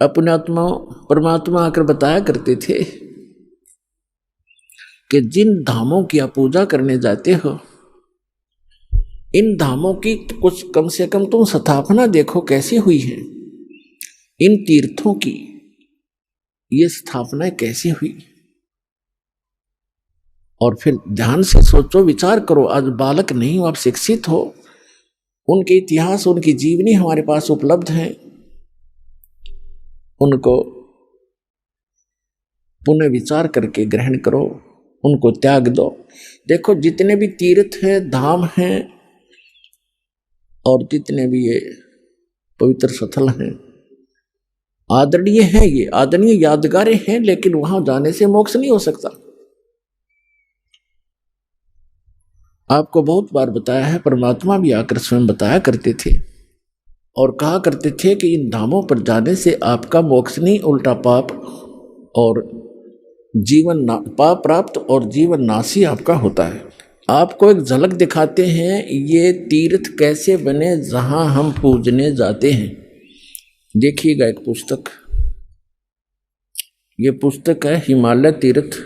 अपने आत्मा परमात्मा आकर बताया करते थे कि जिन धामों की आप पूजा करने जाते हो, इन धामों की कुछ कम से कम तुम स्थापना देखो कैसी हुई है। इन तीर्थों की ये स्थापना कैसी हुई, और फिर ध्यान से सोचो, विचार करो। आज बालक नहीं हो, आप शिक्षित हो, उनके इतिहास, उनकी जीवनी हमारे पास उपलब्ध है, उनको पुनः विचार करके ग्रहण करो, उनको त्याग दो। देखो जितने भी तीर्थ हैं, धाम हैं, और जितने भी ये पवित्र स्थल हैं, आदरणीय हैं, ये आदरणीय यादगारें हैं, लेकिन वहां जाने से मोक्ष नहीं हो सकता। आपको बहुत बार बताया है, परमात्मा भी आकर स्वयं बताया करते थे और कहा करते थे कि इन धामों पर जाने से आपका मोक्ष नहीं, उल्टा पाप और पाप प्राप्त और जीवन नाशी आपका होता है। आपको एक झलक दिखाते हैं ये तीर्थ कैसे बने जहां हम पूजने जाते हैं। देखिएगा एक पुस्तक, ये पुस्तक है हिमालय तीर्थ।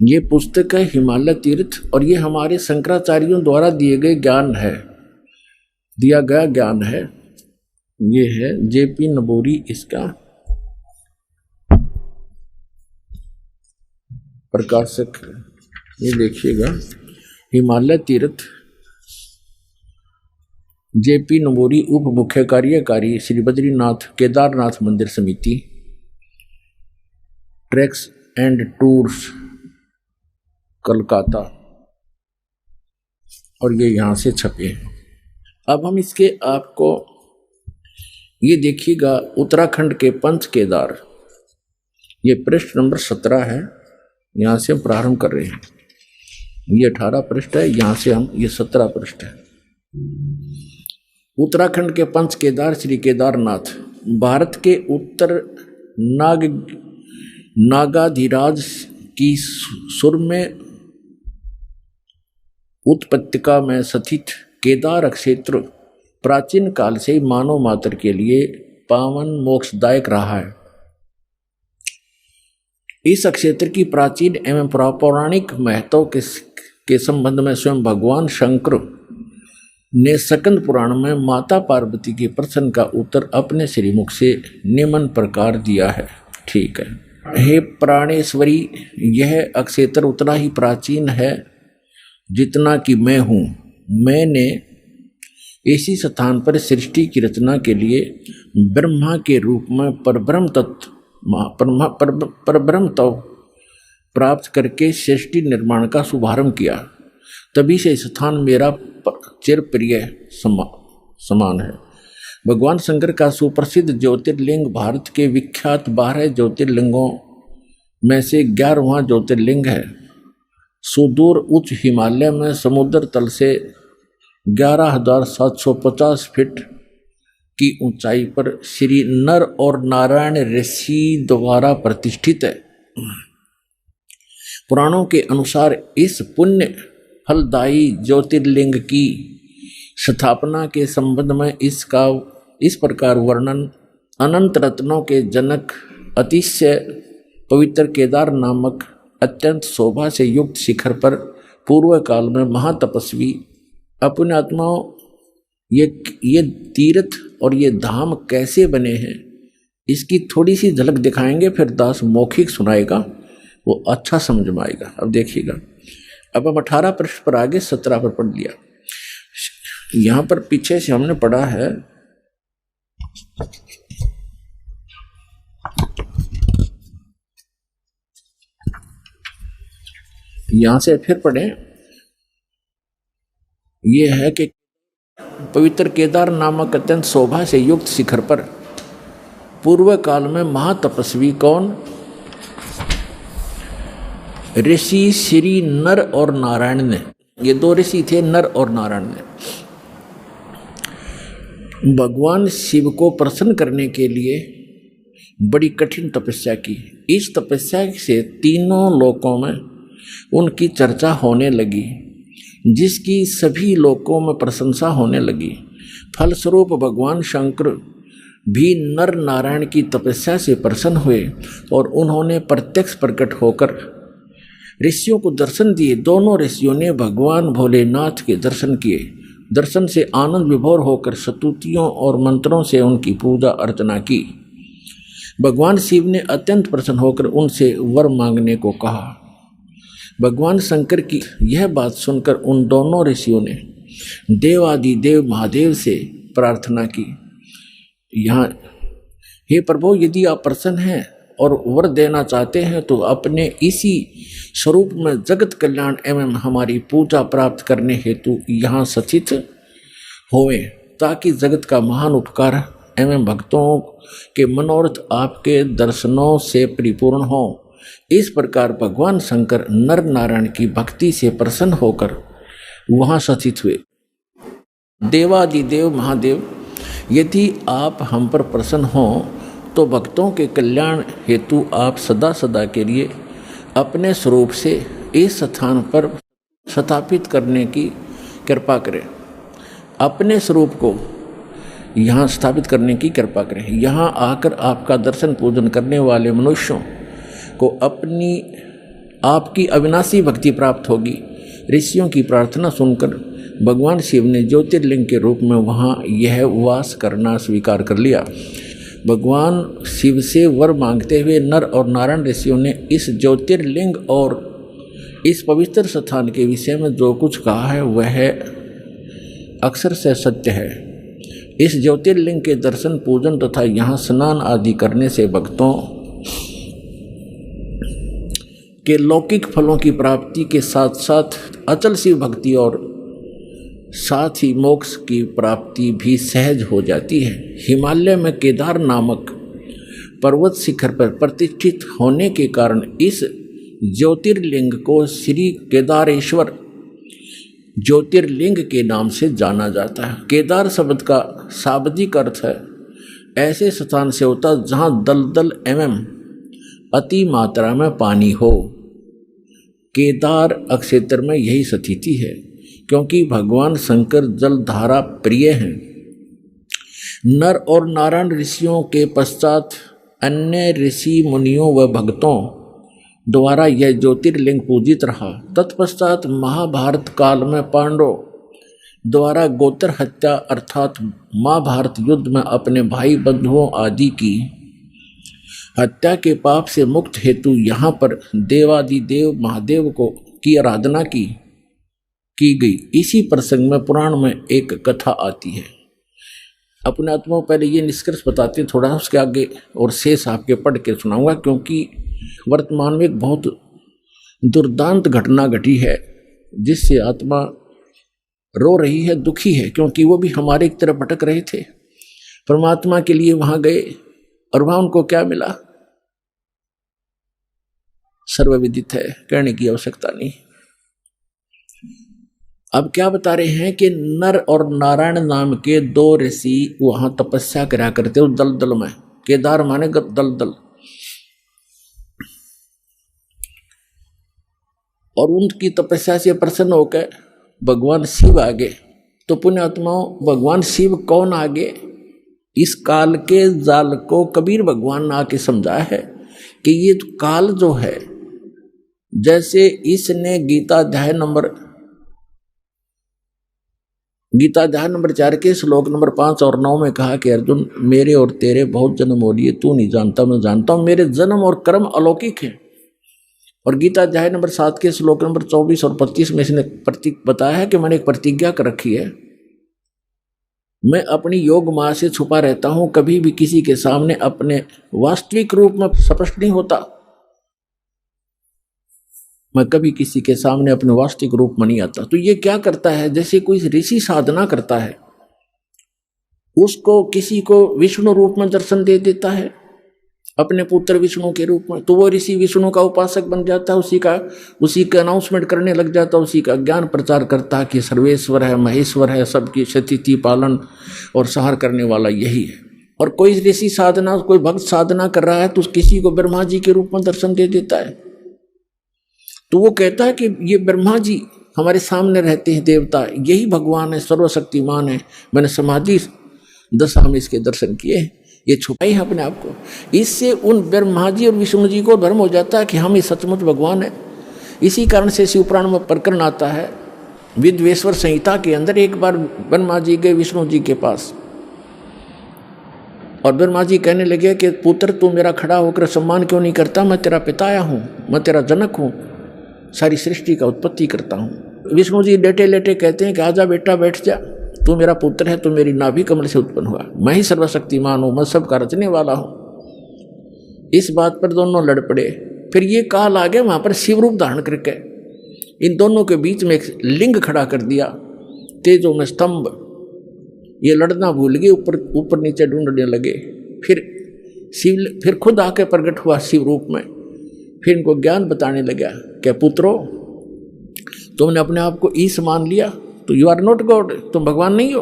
ये पुस्तक है हिमालय तीर्थ, और ये हमारे शंकराचार्यों द्वारा दिए गए ज्ञान है, दिया गया ज्ञान है। ये है जेपी नबोरी, इसका प्रकाशक। ये देखिएगा हिमालय तीर्थ, जेपी नबोरी, उप मुख्य कार्यकारी श्री बद्रीनाथ केदारनाथ मंदिर समिति, ट्रैक्स एंड टूर्स कलकत्ता, और ये यहाँ से छपे हैं। अब हम इसके आपको ये देखिएगा, उत्तराखंड के पंच केदार, ये पृष्ठ नंबर 17 है, यहाँ से हम प्रारंभ कर रहे हैं। ये 18 पृष्ठ है, यहाँ से हम ये 17 पृष्ठ है। उत्तराखंड के पंच केदार श्री केदारनाथ भारत के उत्तर नागाधिराज की सुर में उत्पत्तिका में स्थित केदार क्षेत्र प्राचीन काल से मानव मात्र के लिए पावन मोक्षदायक रहा है। इस क्षेत्र की प्राचीन एवं पौराणिक महत्व के संबंध में स्वयं भगवान शंकर ने स्कंद पुराण में माता पार्वती के प्रश्न का उत्तर अपने श्रीमुख से निम्न प्रकार दिया है। ठीक है, हे प्राणेश्वरी, यह क्षेत्र उतना ही प्राचीन है जितना कि मैं हूँ। मैंने इसी स्थान पर सृष्टि की रचना के लिए ब्रह्मा के रूप में परब्रह्म तत्व प्राप्त करके सृष्टि निर्माण का शुभारंभ किया। तभी से स्थान मेरा चिर प्रिय समान है। भगवान शंकर का सुप्रसिद्ध ज्योतिर्लिंग भारत के विख्यात 12 ज्योतिर्लिंगों में से 11वां ज्योतिर्लिंग है। सुदूर उच्च हिमालय में समुद्र तल से 11,750 फीट की ऊंचाई पर श्री नर और नारायण ऋषि द्वारा प्रतिष्ठित है। पुराणों के अनुसार इस पुण्य फलदायी ज्योतिर्लिंग की स्थापना के संबंध में इसका इस प्रकार वर्णन, अनंत रत्नों के जनक अतिशय पवित्र केदार नामक अत्यंत शोभा से युक्त शिखर पर पूर्व काल में महातपस्वी अपने आत्माओं ये तीर्थ और ये धाम कैसे बने हैं, इसकी थोड़ी सी झलक दिखाएंगे, फिर दास मौखिक सुनाएगा, वो अच्छा समझ में आएगा। अब देखिएगा, अब हम 18 पृष्ठ पर आगे 17 पर पढ़ लिया। यहाँ पर पीछे से हमने पढ़ा है, यहाँ से फिर पढ़ें। ये है कि पवित्र केदार नामक अत्यंत शोभा से युक्त शिखर पर पूर्व काल में महातपस्वी कौन? ऋषि श्री नर और नारायण ने, ये 2 ऋषि थे, नर और नारायण ने भगवान शिव को प्रसन्न करने के लिए बड़ी कठिन तपस्या की। इस तपस्या से तीनों लोकों में उनकी चर्चा होने लगी, जिसकी सभी लोकों में प्रशंसा होने लगी। फलस्वरूप भगवान शंकर भी नर नारायण की तपस्या से प्रसन्न हुए और उन्होंने प्रत्यक्ष प्रकट होकर ऋषियों को दर्शन दिए। दोनों ऋषियों ने भगवान भोलेनाथ के दर्शन किए। दर्शन से आनंद विभोर होकर स्तुतियों और मंत्रों से उनकी पूजा अर्चना की। भगवान शिव ने अत्यंत प्रसन्न होकर उनसे वर मांगने को कहा। भगवान शंकर की यह बात सुनकर उन दोनों ऋषियों ने देवादिदेव महादेव से प्रार्थना की, यहाँ हे प्रभु, यदि आप प्रसन्न हैं और वर देना चाहते हैं तो अपने इसी स्वरूप में जगत कल्याण एवं हमारी पूजा प्राप्त करने हेतु यहाँ सचित होवे, ताकि जगत का महान उपकार एवं भक्तों के मनोरथ आपके दर्शनों से परिपूर्ण हो। इस प्रकार भगवान शंकर नर नारायण की भक्ति से प्रसन्न होकर वहाँ सचित हुए। देवादिदेव महादेव, यदि आप हम पर प्रसन्न हो तो भक्तों के कल्याण हेतु आप सदा सदा के लिए अपने स्वरूप से इस स्थान पर स्थापित करने की कृपा करें। अपने स्वरूप को यहाँ स्थापित करने की कृपा करें। यहाँ आकर आपका दर्शन पूजन करने वाले मनुष्यों को आपकी अविनाशी भक्ति प्राप्त होगी। ऋषियों की प्रार्थना सुनकर भगवान शिव ने ज्योतिर्लिंग के रूप में वहाँ यह वास करना स्वीकार कर लिया। भगवान शिव से वर मांगते हुए नर और नारायण ऋषियों ने इस ज्योतिर्लिंग और इस पवित्र स्थान के विषय में जो कुछ कहा है वह अक्षर से सत्य है। इस ज्योतिर्लिंग के दर्शन पूजन तथा यहाँ स्नान आदि करने से भक्तों के लौकिक फलों की प्राप्ति के साथ साथ अचल शिव भक्ति और साथ ही मोक्ष की प्राप्ति भी सहज हो जाती है। हिमालय में केदार नामक पर्वत शिखर पर प्रतिष्ठित होने के कारण इस ज्योतिर्लिंग को श्री केदारेश्वर ज्योतिर्लिंग के नाम से जाना जाता है। केदार शब्द का शाब्दिक अर्थ है ऐसे स्थान से होता जहाँ दलदल एवं अति मात्रा में पानी हो। केदार क्षेत्र में यही स्थिति है, क्योंकि भगवान शंकर जलधारा प्रिय हैं। नर और नारायण ऋषियों के पश्चात अन्य ऋषि मुनियों व भक्तों द्वारा यह ज्योतिर्लिंग पूजित रहा। तत्पश्चात महाभारत काल में पांडवों द्वारा गोत्र हत्या अर्थात महाभारत युद्ध में अपने भाई बंधुओं आदि की हत्या के पाप से मुक्त हेतु यहाँ पर देवादिदेव महादेव की आराधना की गई। इसी प्रसंग में पुराण में एक कथा आती है। अपने आत्मा पहले ये निष्कर्ष बताते, थोड़ा उसके आगे और शेष आपके पढ़ के सुनाऊंगा, क्योंकि वर्तमान में एक बहुत दुर्दांत घटना घटी है जिससे आत्मा रो रही है, दुखी है, क्योंकि वो भी हमारे एक तरह भटक रहे थे। परमात्मा के लिए वहां गए और वहां उनको क्या मिला सर्वविदित है, कहने की आवश्यकता नहीं। अब क्या बता रहे हैं कि नर और नारायण नाम के दो ऋषि वहां तपस्या करा करते उस दलदल में। केदार माने दलदल, और उनकी तपस्या से प्रसन्न होकर भगवान शिव आगे। तो पुण्यात्माओं, भगवान शिव कौन आगे? इस काल के जाल को कबीर भगवान ने आके समझाया है कि ये काल जो है, जैसे इसने गीता अध्याय नंबर 4 के श्लोक नंबर 5 और 9 में कहा कि अर्जुन, मेरे और तेरे बहुत जन्म हो लिए, तू नहीं जानता मैं जानता हूं, मेरे जन्म और कर्म अलौकिक हैं। और गीता अध्याय नंबर 7 के श्लोक नंबर 24 और 25 में इसने बताया है कि मैंने एक प्रतिज्ञा कर रखी है, मैं अपनी योग माया से छुपा रहता हूं, कभी भी किसी के सामने अपने वास्तविक रूप में स्पष्ट नहीं होता। मैं कभी किसी के सामने अपने वास्तविक रूप में नहीं आता। तो ये क्या करता है, जैसे कोई ऋषि साधना करता है, उसको किसी को विष्णु रूप में दर्शन दे देता है, अपने पुत्र विष्णु के रूप में, तो वो ऋषि विष्णु का उपासक बन जाता है, उसी का अनाउंसमेंट करने लग जाता है, उसी का ज्ञान प्रचार करता है कि सर्वेश्वर है, महेश्वर है, सबकी स्थिति पालन और सहार करने वाला यही है। और कोई ऋषि साधना, कोई भक्त साधना कर रहा है तो किसी को ब्रह्मा जी के रूप में दर्शन दे देता है, तो वो कहता है कि ये ब्रह्मा जी हमारे सामने रहते हैं देवता, यही भगवान है, सर्वशक्तिमान है। मैंने समाधि दशा में इसके दर्शन किए, ये छुपाई है अपने आप को। इससे उन ब्रह्मा जी और विष्णु जी को भ्रम हो जाता है कि हम ही सचमुच भगवान है। इसी कारण से शिवपुराण में प्रकरण आता है, विद्वेश्वर संहिता के अंदर। एक बार ब्रह्मा जी गए विष्णु जी के पास और ब्रह्मा जी कहने लगे कि पुत्र तू मेरा खड़ा होकर सम्मान क्यों नहीं करता, मैं तेरा पिताया हूँ, मैं तेरा जनक हूँ, सारी सृष्टि का उत्पत्ति करता हूँ। विष्णु जी लेटे लेटे कहते हैं कि आजा बेटा बैठ जा, तू मेरा पुत्र है, तू मेरी नाभि कमल से उत्पन्न हुआ, मैं ही सर्वशक्तिमान हूँ, मैं सबका रचने वाला हूँ। इस बात पर दोनों लड़ पड़े। फिर ये काल आ गया वहाँ पर शिव रूप धारण करके इन दोनों के बीच में एक लिंग खड़ा कर दिया, तेजों में स्तंभ। ये लड़ना भूल गए, ऊपर ऊपर नीचे ढूंढने लगे। फिर खुद आके प्रकट हुआ शिव रूप में। फिर इनको ज्ञान बताने लगा, क्या पुत्रो तुमने अपने आप को ईश मान लिया तो यू आर नॉट गॉड, तुम भगवान नहीं हो।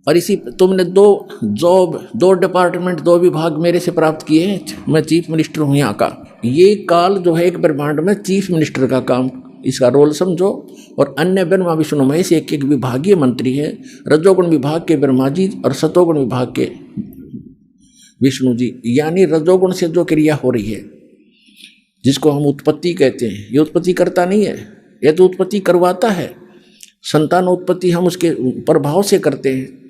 और इसी तुमने दो डिपार्टमेंट, 2 विभाग मेरे से प्राप्त किए हैं, मैं चीफ मिनिस्टर हूँ यहाँ का। ये काल जो है एक ब्रह्मांड में चीफ मिनिस्टर का काम, इसका रोल समझो। और अन्य ब्रह्मा विष्णु महेश एक एक विभागीय मंत्री है, रजोगुण विभाग के ब्रह्मा जी और सतोगुण विभाग के विष्णु जी। यानी रजोगुण से जो क्रिया हो रही है जिसको हम उत्पत्ति कहते हैं, ये उत्पत्ति करता नहीं है, यह तो उत्पत्ति करवाता है। संतान उत्पत्ति हम उसके प्रभाव से करते हैं।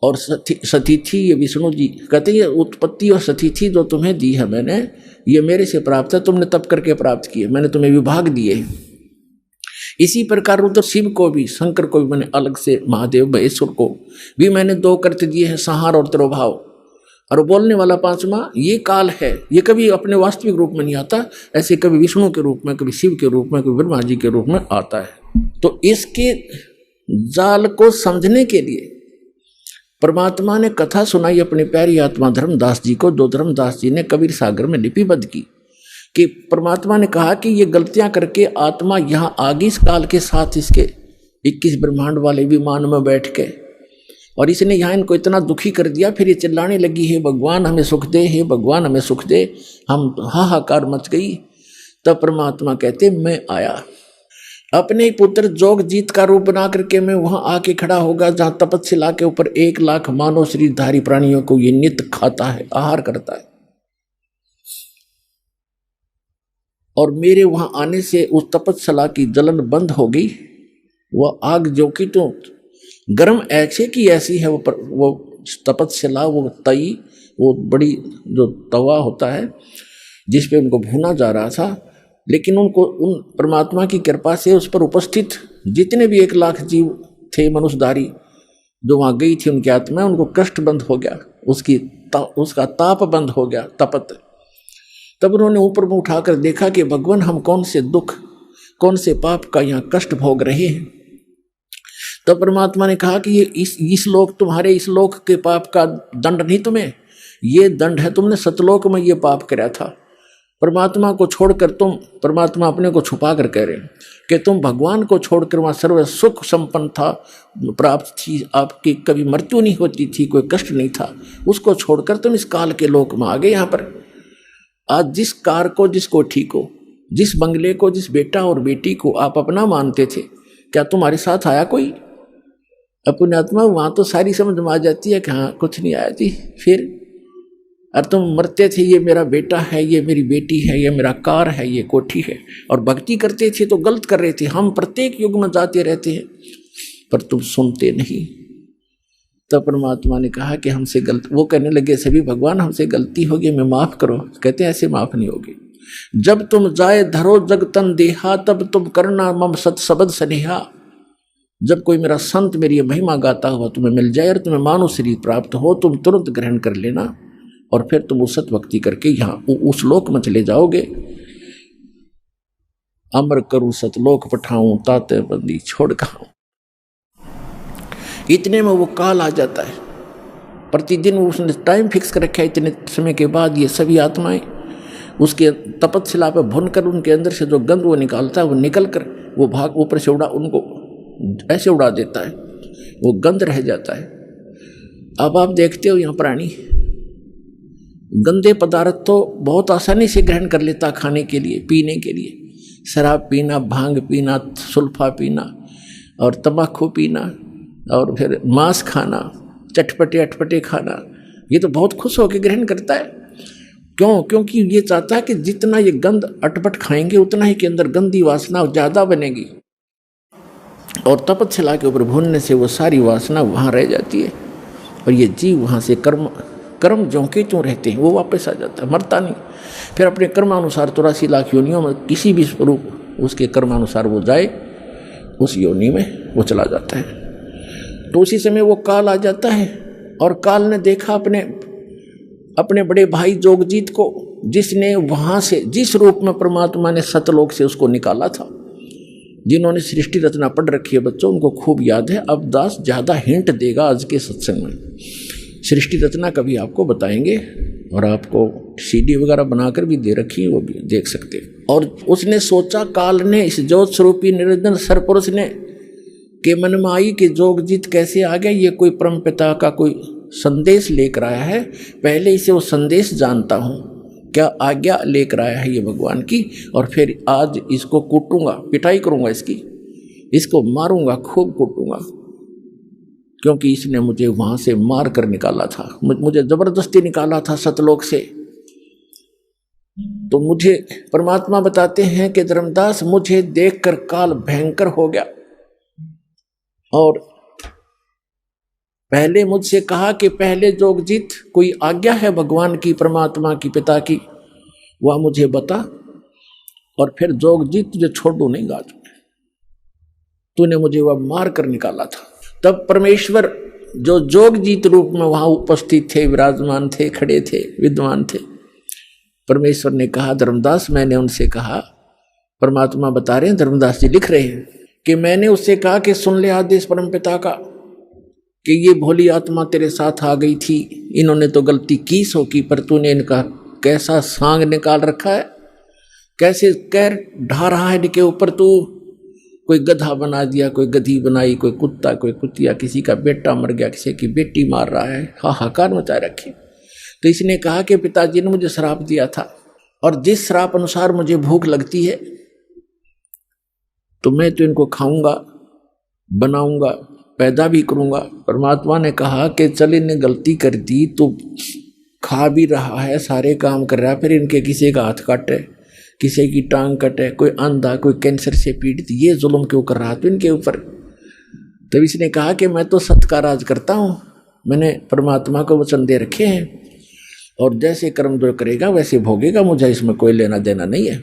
और सतिथि ये विष्णु जी कहते हैं उत्पत्ति और सतिथि जो तुम्हें दी है मैंने, ये मेरे से प्राप्त है, तुमने तप करके प्राप्त किए, मैंने तुम्हें विभाग दिए। इसी प्रकार रुद्र शिव को भी, शंकर को भी मैंने अलग से, महादेव महेश्वर को भी मैंने 2 कृत्य दिए हैं, संहार और तिरोभाव। और बोलने वाला 5वां ये काल है, ये कभी अपने वास्तविक रूप में नहीं आता, ऐसे कभी विष्णु के रूप में, कभी शिव के रूप में, कभी ब्रह्मा जी के रूप में आता है। तो इसके जाल को समझने के लिए परमात्मा ने कथा सुनाई अपनी प्यारी आत्मा धर्मदास जी को, जो धर्मदास जी ने कबीर सागर में लिपिबद्ध की। कि परमात्मा ने कहा कि ये गलतियां करके आत्मा यहाँ आ गई इस काल के साथ, इसके 21 ब्रह्मांड वाले विमान में बैठ के, और इसने यहाँ इनको इतना दुखी कर दिया। फिर ये चिल्लाने लगी, हे भगवान हमें सुख दे, हे भगवान हमें सुख दे। हम हाहाकार मच गई। तब परमात्मा कहते मैं आया, अपने ही पुत्र जोग जीत का रूप बना करके मैं वहां आके खड़ा होगा जहां तपस्या के ऊपर 1 लाख मानव शरीरधारी प्राणियों को ये नित्य खाता है, आहार करता है। और मेरे वहां आने से उस तपस्या की जलन बंद हो गई। वह आग जो कि तो गर्म ऐसे की ऐसी है, वो तपस्या, वो तई, वो बड़ी जो तवा होता है जिस पे उनको भूना जा रहा था। लेकिन उनको उन परमात्मा की कृपा से उस पर उपस्थित जितने भी 1 लाख जीव थे मनुष्यधारी जो वहाँ गई थी, उनकी आत्मा, उनको कष्ट बंद हो गया, उसका ताप बंद हो गया, तपत। तब उन्होंने ऊपर में उठाकर देखा कि भगवान हम कौन से दुख, कौन से पाप का यहाँ कष्ट भोग रहे हैं। तब परमात्मा ने कहा कि ये इस लोक, तुम्हारे इस लोक के पाप का दंड नहीं तुम्हें, ये दंड है तुमने सतलोक में ये पाप कराया था। परमात्मा को छोड़कर तुम, परमात्मा अपने को छुपा कर कह रहे हैं कि तुम भगवान को छोड़कर वहाँ सर्व सुख संपन्न था, प्राप्त थी, आपकी कभी मृत्यु नहीं होती थी, कोई कष्ट नहीं था, उसको छोड़कर तुम इस काल के लोक में आ गए। यहाँ पर आज जिस कार को, जिसको ठीक हो, जिस बंगले को, जिस बेटा और बेटी को आप अपना मानते थे, क्या तुम्हारे साथ आया कोई? अपनी आत्मा वहाँ तो सारी समझ में आ जाती है कि हाँ कुछ नहीं आया थी। फिर और तुम मरते थे, ये मेरा बेटा है, ये मेरी बेटी है, ये मेरा कार है, ये कोठी है, और भक्ति करते थे तो गलत कर रहे थे। हम प्रत्येक युग में जाते रहते हैं पर तुम सुनते नहीं। तब परमात्मा ने कहा कि हमसे गलत, वो कहने लगे सभी भगवान हमसे गलती होगी, हमें माफ करो। कहते ऐसे माफ नहीं होगी। जब तुम जाए धरो जग तन देहा, तब तुम करना मम सत शब्द स्नेहा। जब कोई मेरा संत मेरी महिमा गाता हुआ तुम्हें मिल जाए और तुम्हें मानव शरीर प्राप्त हो, तुम तुरंत ग्रहण कर लेना और फिर तुम उस सत भक्ति करके यहाँ उस लोक में चले जाओगे। अमर करूं सतलोक पठाऊं, ताते बंदी छोड़ खाऊं। इतने में वो काल आ जाता है। प्रतिदिन उसने टाइम फिक्स कर रखा है, इतने समय के बाद ये सभी आत्माएं उसके तपस्या पे भुनकर उनके अंदर से जो गंध वो निकालता है, वो निकल कर वो भाग ऊपर से उनको ऐसे उड़ा देता है, वो गंध रह जाता है। अब आप देखते हो यहाँ प्राणी गंदे पदार्थ तो बहुत आसानी से ग्रहण कर लेता खाने के लिए, पीने के लिए, शराब पीना, भांग पीना, सुल्फा पीना और तंबाकू पीना और फिर मांस खाना, चटपटे अटपटे खाना, ये तो बहुत खुश होकर ग्रहण करता है। क्यों? क्योंकि ये चाहता है कि जितना ये गंध अटपट खाएंगे उतना ही के अंदर गंदी वासना ज़्यादा बनेगी और तपस्या के ऊपर भूनने से वो सारी वासना वहाँ रह जाती है और ये जीव वहाँ से कर्म ज्यों के त्यों रहते हैं, वो वापस आ जाता है, मरता नहीं। फिर अपने कर्मानुसार 84 लाख योनियों में किसी भी स्वरूप उसके कर्मानुसार वो जाए, उस योनि में वो चला जाता है। तो उसी समय वो काल आ जाता है और काल ने देखा अपने बड़े भाई जोगजीत को, जिसने वहाँ से, जिस रूप में परमात्मा ने सतलोक से उसको निकाला था। जिन्होंने सृष्टि रचना पढ़ रखी है बच्चों, उनको खूब याद है। अब दास ज़्यादा हिंट देगा आज के सत्संग में। सृष्टि रचना कभी आपको बताएंगे और आपको सीडी वगैरह बनाकर भी दे रखी है, वो भी देख सकते हैं। और उसने सोचा, काल ने, इस ज्योत स्वरूपी निरंजन सरपुरुष ने के मन में आई कि जोगजीत कैसे आ गया, ये कोई परम पिता का कोई संदेश लेकर आया है, पहले इसे वो संदेश जानता हूँ, क्या आज्ञा लेकर आया है ये भगवान की, और फिर आज इसको कूटूंगा, पिटाई करूंगा इसको मारूंगा, खूब कूटूंगा, क्योंकि इसने मुझे वहां से मार कर निकाला था, मुझे जबरदस्ती निकाला था सतलोक से। तो मुझे परमात्मा बताते हैं कि धर्मदास, मुझे देखकर काल भयंकर हो गया और पहले मुझसे कहा कि पहले जोगजीत कोई आज्ञा है भगवान की, परमात्मा की, पिता की, वह मुझे बता, और फिर जोगजीत तुझे छोड़ू नहीं गा, तूने मुझे वह मार कर निकाला था। तब परमेश्वर जो जोगजीत रूप में वहां उपस्थित थे, विराजमान थे, खड़े थे, विद्वान थे, परमेश्वर ने कहा, धर्मदास, मैंने उनसे कहा, परमात्मा बता रहे हैं, धर्मदास जी लिख रहे हैं कि मैंने उससे कहा कि सुन ले आदेश परमपिता का कि ये भोली आत्मा तेरे साथ आ गई थी, इन्होंने तो गलती की सो की, पर तूने इनका कैसा सांग निकाल रखा है, कैसे कैर ढा रहा है इनके ऊपर, तू कोई गधा बना दिया, कोई गधी बनाई, कोई कुत्ता, कोई कुतिया, किसी का बेटा मर गया, किसी की बेटी मार रहा है, हाहाकार मचाए रखी। तो इसने कहा कि पिताजी ने मुझे श्राप दिया था और जिस श्राप अनुसार मुझे भूख लगती है तो मैं तो इनको खाऊंगा, बनाऊंगा, पैदा भी करूंगा। परमात्मा ने कहा कि चल, इन्हें गलती कर दी, तो खा भी रहा है, सारे काम कर रहा है, फिर इनके किसी का हाथ काटे, किसी की टांग कटे, कोई अंधा, कोई कैंसर से पीड़ित, ये जुल्म क्यों कर रहा था इनके ऊपर। तब इसने कहा कि मैं तो सत्य का राज करता हूँ, मैंने परमात्मा को वचन दे रखे हैं और जैसे कर्म जो करेगा वैसे भोगेगा, मुझे इसमें कोई लेना देना नहीं है।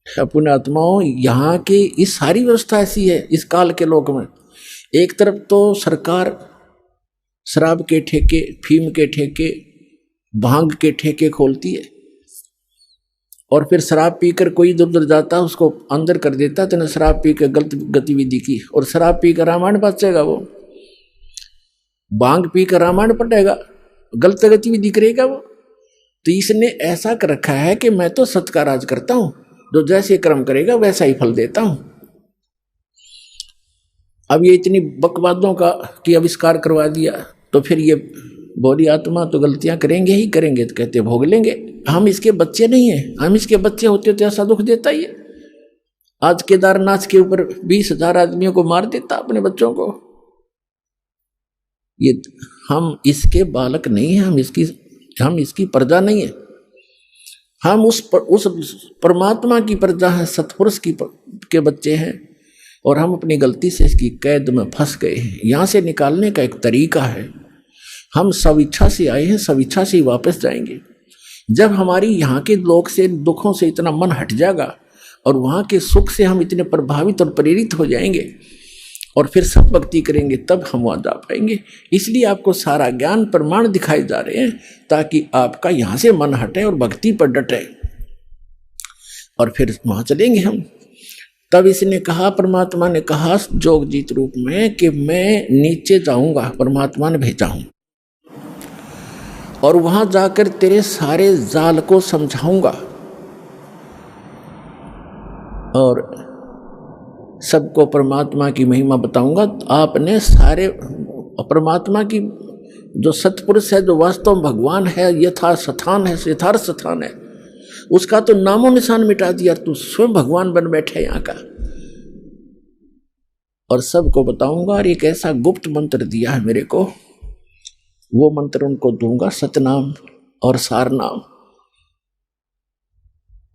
अपने आत्माओं, यहाँ की इस सारी व्यवस्था ऐसी है इस काल के लोक में। एक तरफ तो सरकार शराब के ठेके, फीम के ठेके, भांग के ठेके खोलती है और फिर शराब पीकर कोई इधर उधर जाता उसको अंदर कर देता, तो शराब पी कर गलत गतिविधि की, और शराब पी कर रामायण बचेगा, वो भांग पी कर रामायण पढ़ेगा, गलत गतिविधि करेगा वो। तो इसने ऐसा कर रखा है कि मैं तो सत्य का राज करता हूं, जो जैसे कर्म करेगा वैसा ही फल देता हूं। अब ये इतनी बकवादों का की आविष्कार करवा दिया, तो फिर ये भोली आत्मा तो गलतियां करेंगे ही करेंगे, तो कहते भोग लेंगे। हम इसके बच्चे नहीं हैं, हम इसके बच्चे होते तो ऐसा दुख देता ही है। आज केदारनाथ के ऊपर 20,000 आदमियों को मार देता अपने बच्चों को। ये हम इसके बालक नहीं हैं, हम इसकी प्रजा नहीं है, हम उस परमात्मा की प्रजा है, सतपुरुष के बच्चे हैं, और हम अपनी गलती से इसकी कैद में फंस गए हैं। यहाँ से निकालने का एक तरीका है, हम स्वेच्छा से आए हैं, स्वेच्छा से ही वापस जाएंगे। जब हमारी यहाँ के लोक से, दुखों से इतना मन हट जाएगा और वहाँ के सुख से हम इतने प्रभावित और प्रेरित हो जाएंगे और फिर सब भक्ति करेंगे, तब हम वहाँ जा पाएंगे। इसलिए आपको सारा ज्ञान प्रमाण दिखाए जा रहे हैं ताकि आपका यहाँ से मन हटे और भक्ति पर डटे, और फिर वहाँ चलेंगे हम। तब इसने कहा, परमात्मा ने कहा जोगजीत रूप में कि मैं नीचे जाऊंगा, परमात्मा ने भेजा हूं, और वहां जाकर तेरे सारे जाल को समझाऊंगा और सबको परमात्मा की महिमा बताऊंगा। आपने सारे परमात्मा की जो सतपुरुष है, जो वास्तव भगवान है, यथार्थ स्थान है, उसका तो नामो निशान मिटा दिया, तू स्वयं भगवान बन बैठे यहाँ का। और सबको बताऊंगा, और एक ऐसा गुप्त मंत्र दिया है मेरे को, वो मंत्र उनको दूंगा, सतनाम और सारनाम।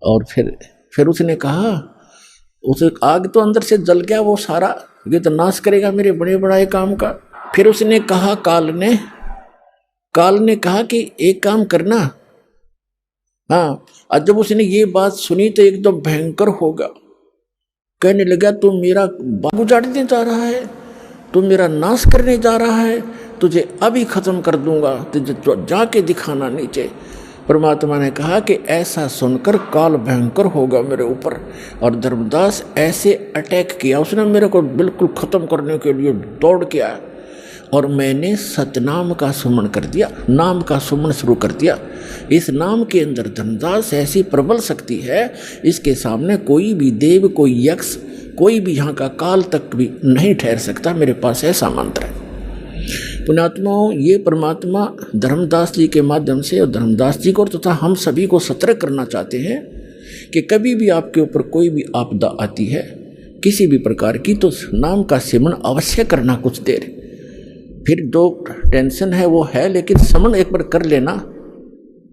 और फिर उसने कहा, उसे आग तो अंदर से जल गया वो सारा, ये तो नाश करेगा मेरे बड़े बड़ाई काम का। फिर उसने कहा, काल ने कहा कि एक काम करना। हाँ, और जब उसने ये बात सुनी तो एकदम भयंकर होगा, कहने लगा तू मेरा बाग उजाड़ने जा रहा है, तू मेरा नाश करने जा रहा है, तुझे अभी खत्म कर दूंगा, तुझे जाके दिखाना नीचे। परमात्मा ने कहा कि ऐसा सुनकर काल भयंकर होगा मेरे ऊपर। और धर्मदास ऐसे अटैक किया उसने मेरे को, बिल्कुल खत्म करने के लिए दौड़ के आया। और मैंने सतनाम का सुमन कर दिया, नाम का सुमन शुरू कर दिया। इस नाम के अंदर धर्मदास ऐसी प्रबल शक्ति है, इसके सामने कोई भी देव, कोई यक्ष, कोई भी यहाँ का काल तक भी नहीं ठहर सकता। मेरे पास ऐसा मंत्र है। पुण्यात्माओं, ये परमात्मा धर्मदास जी के माध्यम से, और धर्मदास जी को तथा हम सभी को सतर्क करना चाहते हैं कि कभी भी आपके ऊपर कोई भी आपदा आती है किसी भी प्रकार की, तो नाम का सिमरन अवश्य करना कुछ देर। फिर जो टेंशन है वो है, लेकिन समन एक बार कर लेना,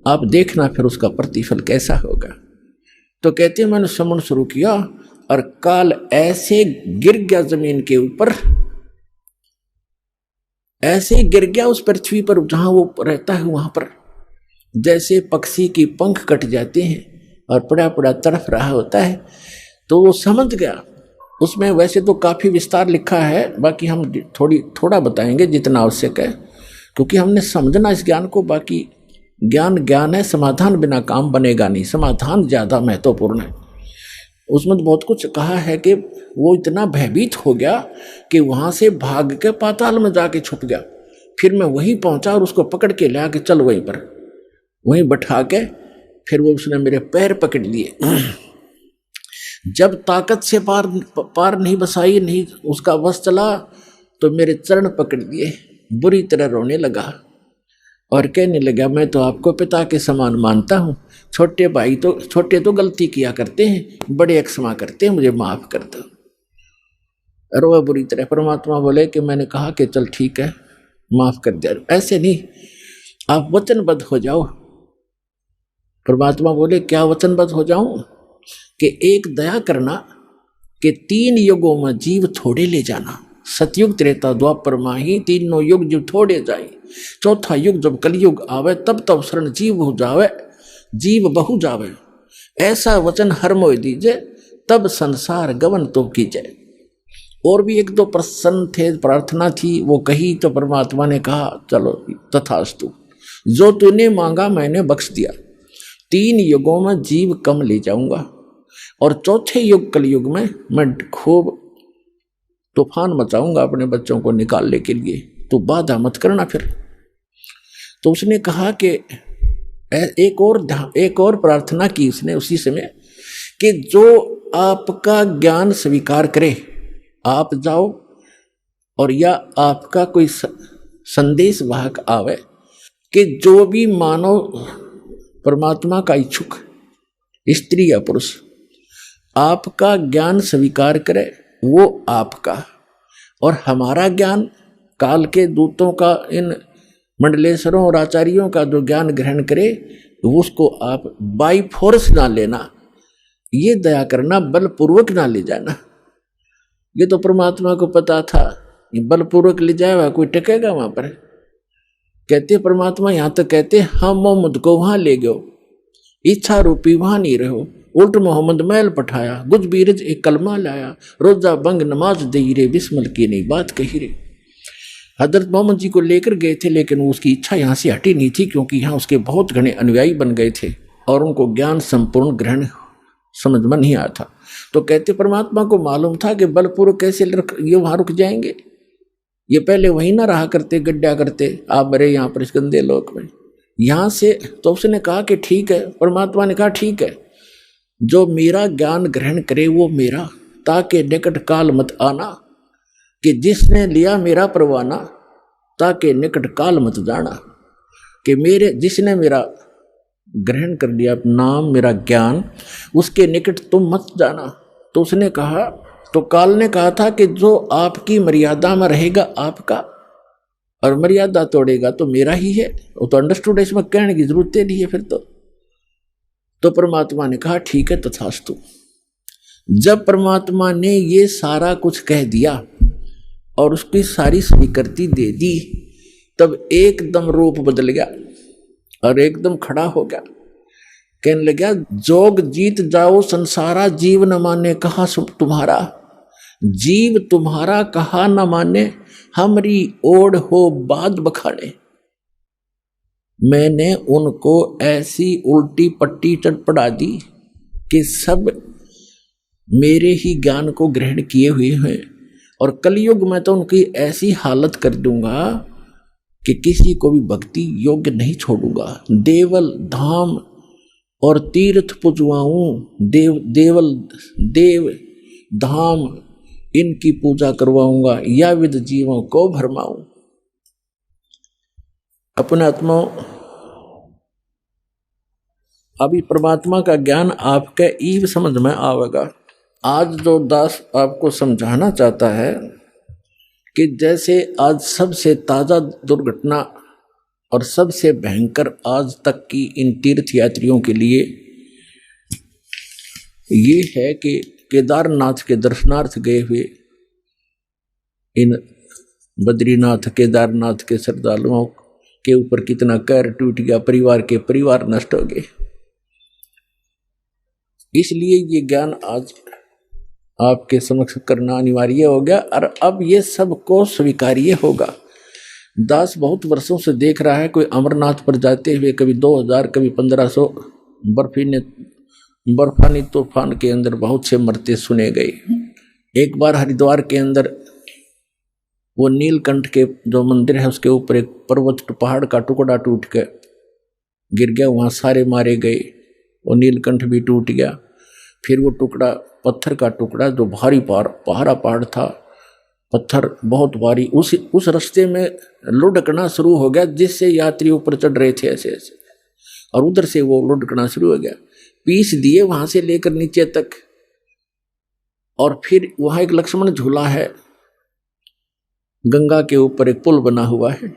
आप देखना फिर उसका प्रतिफल कैसा होगा। तो कहते हैं मैंने समन शुरू किया और काल ऐसे गिर गया जमीन के ऊपर, ऐसे गिर गया उस पृथ्वी पर जहां वो रहता है वहां पर, जैसे पक्षी की पंख कट जाते हैं और पड़ा पड़ा तड़फ रहा होता है। तो वो समझ गया। उसमें वैसे तो काफ़ी विस्तार लिखा है, बाकी हम थोड़ा बताएंगे जितना आवश्यक है, क्योंकि हमने समझना इस ज्ञान को। बाकी ज्ञान है, समाधान बिना काम बनेगा नहीं, समाधान ज़्यादा महत्वपूर्ण है। उसमें तो बहुत कुछ कहा है कि वो इतना भयभीत हो गया कि वहाँ से भाग के पाताल में जाके छुप गया। फिर मैं वहीं पहुँचा और उसको पकड़ के ला के चल वहीं पर, वहीं बैठा के फिर वो उसने मेरे पैर पकड़ लिए। जब ताकत से पार नहीं बसाई, नहीं उसका वश चला, तो मेरे चरण पकड़ लिए, बुरी तरह रोने लगा और कहने लगा मैं तो आपको पिता के समान मानता हूँ, छोटे तो गलती किया करते हैं, बड़े क्षमा करते हैं, मुझे माफ कर दो। रोआ बुरी तरह। परमात्मा बोले कि मैंने कहा कि चल ठीक है माफ कर दिया, ऐसे नहीं, आप वचनबद्ध हो जाओ। परमात्मा बोले क्या वचनबद्ध हो जाऊं? कि एक दया करना कि 3 युगों में जीव थोड़े ले जाना, सतयुग त्रेता द्वापर माही, तीनों युग जीव थोड़े जाए, चौथा युग जब कलयुग आवे तब शरण जीव हो जावे, जीव बहु जावे, ऐसा वचन हर मोय दीजे, तब संसार गवन तो कीजिए। और भी 1-2 प्रश्न थे, प्रार्थना थी, वो कही तो परमात्मा ने कहा चलो तथास्तु, जो तूने मांगा मैंने बख्श दिया। 3 युगों में जीव कम ले जाऊंगा और चौथे युग कलयुग में मैं खूब तूफान मचाऊंगा अपने बच्चों को निकालने के लिए, तो बाधा मत करना। फिर तो उसने कहा कि एक और प्रार्थना की उसने उसी समय कि जो आपका ज्ञान स्वीकार करे, आप जाओ और या आपका कोई संदेश वाहक आवे कि जो भी मानव परमात्मा का इच्छुक स्त्री या पुरुष आपका ज्ञान स्वीकार करे, वो आपका और हमारा ज्ञान, काल के दूतों का, इन मंडलेश्वरों और आचार्यों का जो ज्ञान ग्रहण करे, उसको आप बाई फोर्स ना लेना, ये दया करना, बलपूर्वक ना ले जाना। ये तो परमात्मा को पता था, ये बलपूर्वक ले जाएगा कोई टिकेगा वहां पर? कहते परमात्मा यहाँ तो कहते हम मोहम्मद को वहां ले गयो, इच्छा रूपी वहां नहीं रहो, उल्ट मोहम्मद मैल पठाया, गुज बीरज एक कलमा लाया, रोजा बंग नमाज दे रे, बिस्मिल की नहीं बात कही रे। हजरत मोहम्मद जी को लेकर गए थे, लेकिन उसकी इच्छा यहाँ से हटी नहीं थी, क्योंकि यहाँ उसके बहुत घने अनुयायी बन गए थे और उनको ज्ञान संपूर्ण ग्रहण समझ में नहीं आया था। तो कहते परमात्मा को मालूम था कि बलपूर्वक कैसे ये वहां रुक जाएंगे, ये पहले वहीं ना रहा करते, गड्ढा करते, आप मेरे यहाँ पर इस गंदे लोक में, यहाँ से। तो उसने कहा कि ठीक है, परमात्मा ने कहा ठीक है, जो मेरा ज्ञान ग्रहण करे वो मेरा, ताकि निकट काल मत आना, कि जिसने लिया मेरा परवाना, ताकि निकट काल मत जाना, कि मेरे जिसने मेरा ग्रहण कर लिया नाम मेरा ज्ञान, उसके निकट तुम मत जाना। तो उसने कहा, तो काल ने कहा था कि जो आपकी मर्यादा में रहेगा आपका, और मर्यादा तोड़ेगा तो मेरा ही है। वो तो अंडरस्टूड, इसमें कहने की जरूरत नहीं है फिर तो परमात्मा ने कहा ठीक है तथास्तु। जब परमात्मा ने ये सारा कुछ कह दिया और उसकी सारी स्वीकृति दे दी, तब एकदम रूप बदल गया और एकदम खड़ा हो गया। कहने लगा, जोग जीत जाओ संसारा, जीव न माने कहा सुख तुम्हारा। जीव तुम्हारा कहा न माने, हमरी ओढ़ हो बाद बखाने। मैंने उनको ऐसी उल्टी पट्टी चढ़ा दी कि सब मेरे ही ज्ञान को ग्रहण किए हुए हैं, और कलयुग में तो उनकी ऐसी हालत कर दूंगा कि किसी को भी भक्ति योग्य नहीं छोड़ूंगा। देवल धाम और तीर्थ पुजवाऊं, देव धाम इनकी पूजा करवाऊंगा, या विद जीवों को भरमाऊं। अपने आत्मा अभी परमात्मा का ज्ञान आपके ईव समझ में आवेगा। आज जो दास आपको समझाना चाहता है कि जैसे आज सबसे ताजा दुर्घटना और सबसे भयंकर आज तक की इन तीर्थ यात्रियों के लिए ये है कि केदारनाथ के दर्शनार्थ गए हुए इन बद्रीनाथ केदारनाथ के श्रद्धालुओं के ऊपर कितना कहर टूट गया, परिवार के परिवार नष्ट हो गए। इसलिए ये ज्ञान आज आपके समक्ष करना अनिवार्य हो गया, और अब ये सबको स्वीकार्य होगा। दास बहुत वर्षों से देख रहा है, कोई अमरनाथ पर जाते हुए कभी 2000 कभी 1500 बर्फानी तूफान के अंदर बहुत से मरते सुने गए। एक बार हरिद्वार के अंदर वो नीलकंठ के जो मंदिर है उसके ऊपर एक पर्वत पहाड़ का टुकड़ा टूट के गिर गया, वहाँ सारे मारे गए, वो नीलकंठ भी टूट गया। फिर वो टुकड़ा पत्थर का टुकड़ा जो भारी पहाड़ था, पत्थर बहुत भारी, उस रास्ते में लुढ़कना शुरू हो गया, जिससे यात्री ऊपर चढ़ रहे थे ऐसे ऐसे, और उधर से वो लुढ़कना शुरू हो गया। पीस दिए वहां से लेकर नीचे तक। और फिर वहां एक लक्ष्मण झूला है, गंगा के ऊपर एक पुल बना हुआ है।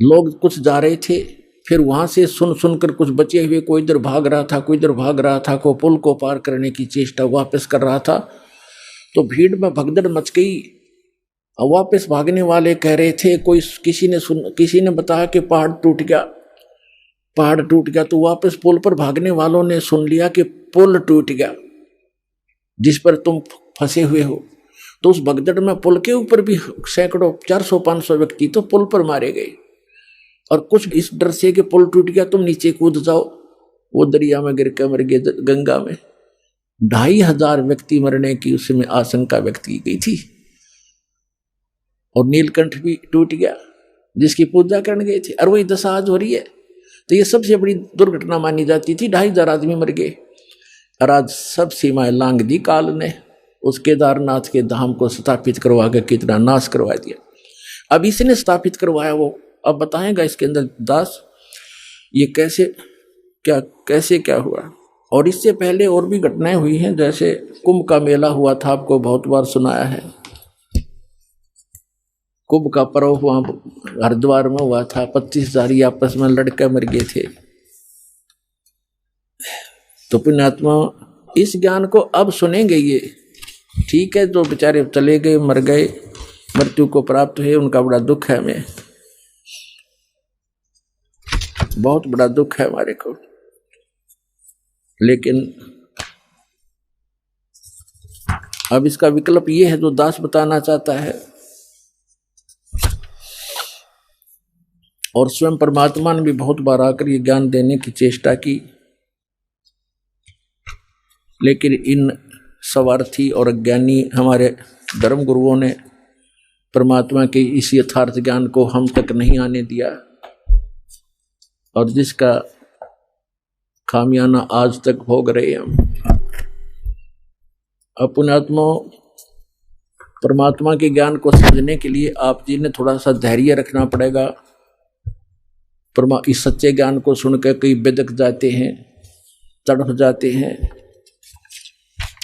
लोग कुछ जा रहे थे, फिर वहां से सुनकर कुछ बचे हुए, कोई इधर भाग रहा था, कोई इधर भाग रहा था, कोई पुल को पार करने की चेष्टा वापस कर रहा था। तो भीड़ में भगदड़ मच गई, और वापस भागने वाले कह रहे थे, किसी ने बताया कि पहाड़ टूट गया। तो वापस पुल पर भागने वालों ने सुन लिया कि पुल टूट गया जिस पर तुम फंसे हुए हो। तो उस भगदड़ में पुल के ऊपर भी सैकड़ों 400-500 व्यक्ति तो पुल पर मारे गए, और कुछ इस डर से कि पुल टूट गया तुम नीचे कूद जाओ, वो दरिया में गिर कर मर गए, गंगा में। 2500 व्यक्ति मरने की उसमें आशंका व्यक्त की गई थी। और नीलकंठ भी टूट गया जिसकी पूजा करने गए थे, और वही दशा आज हो रही है। तो ये सबसे बड़ी दुर्घटना मानी जाती थी। 2500 आदमी मर गए, और आज सब सीमाएं लांघ दी काल ने। उस केदारनाथ के धाम को स्थापित करवा कर कितना नाश करवा दिया। अब इसने स्थापित करवाया, वो अब बताएगा इसके अंदर दास ये कैसे क्या हुआ। और इससे पहले और भी घटनाएं हुई हैं, जैसे कुंभ का मेला हुआ था, आपको बहुत बार सुनाया है। कुंभ का पर्व वहां हरिद्वार में हुआ था, 25,000 आपस में लड़के मर गए थे। तो पुण्यात्मा इस ज्ञान को अब सुनेंगे। ये ठीक है, जो बेचारे चले गए, मर गए, मृत्यु को प्राप्त हुए, उनका बड़ा दुख है, हमें बहुत बड़ा दुख है हमारे को। लेकिन अब इसका विकल्प ये है जो दास बताना चाहता है। और स्वयं परमात्मा ने भी बहुत बार आकर ये ज्ञान देने की चेष्टा की, लेकिन इन स्वार्थी और अज्ञानी हमारे धर्म गुरुओं ने परमात्मा के इस यथार्थ ज्ञान को हम तक नहीं आने दिया, और जिसका खामियाना आज तक भोग रहे हम। पुण्यात्मा परमात्मा के ज्ञान को समझने के लिए आप जी ने थोड़ा सा धैर्य रखना पड़ेगा। इस सच्चे ज्ञान को सुनकर कई बेदक जाते हैं, तड़प जाते हैं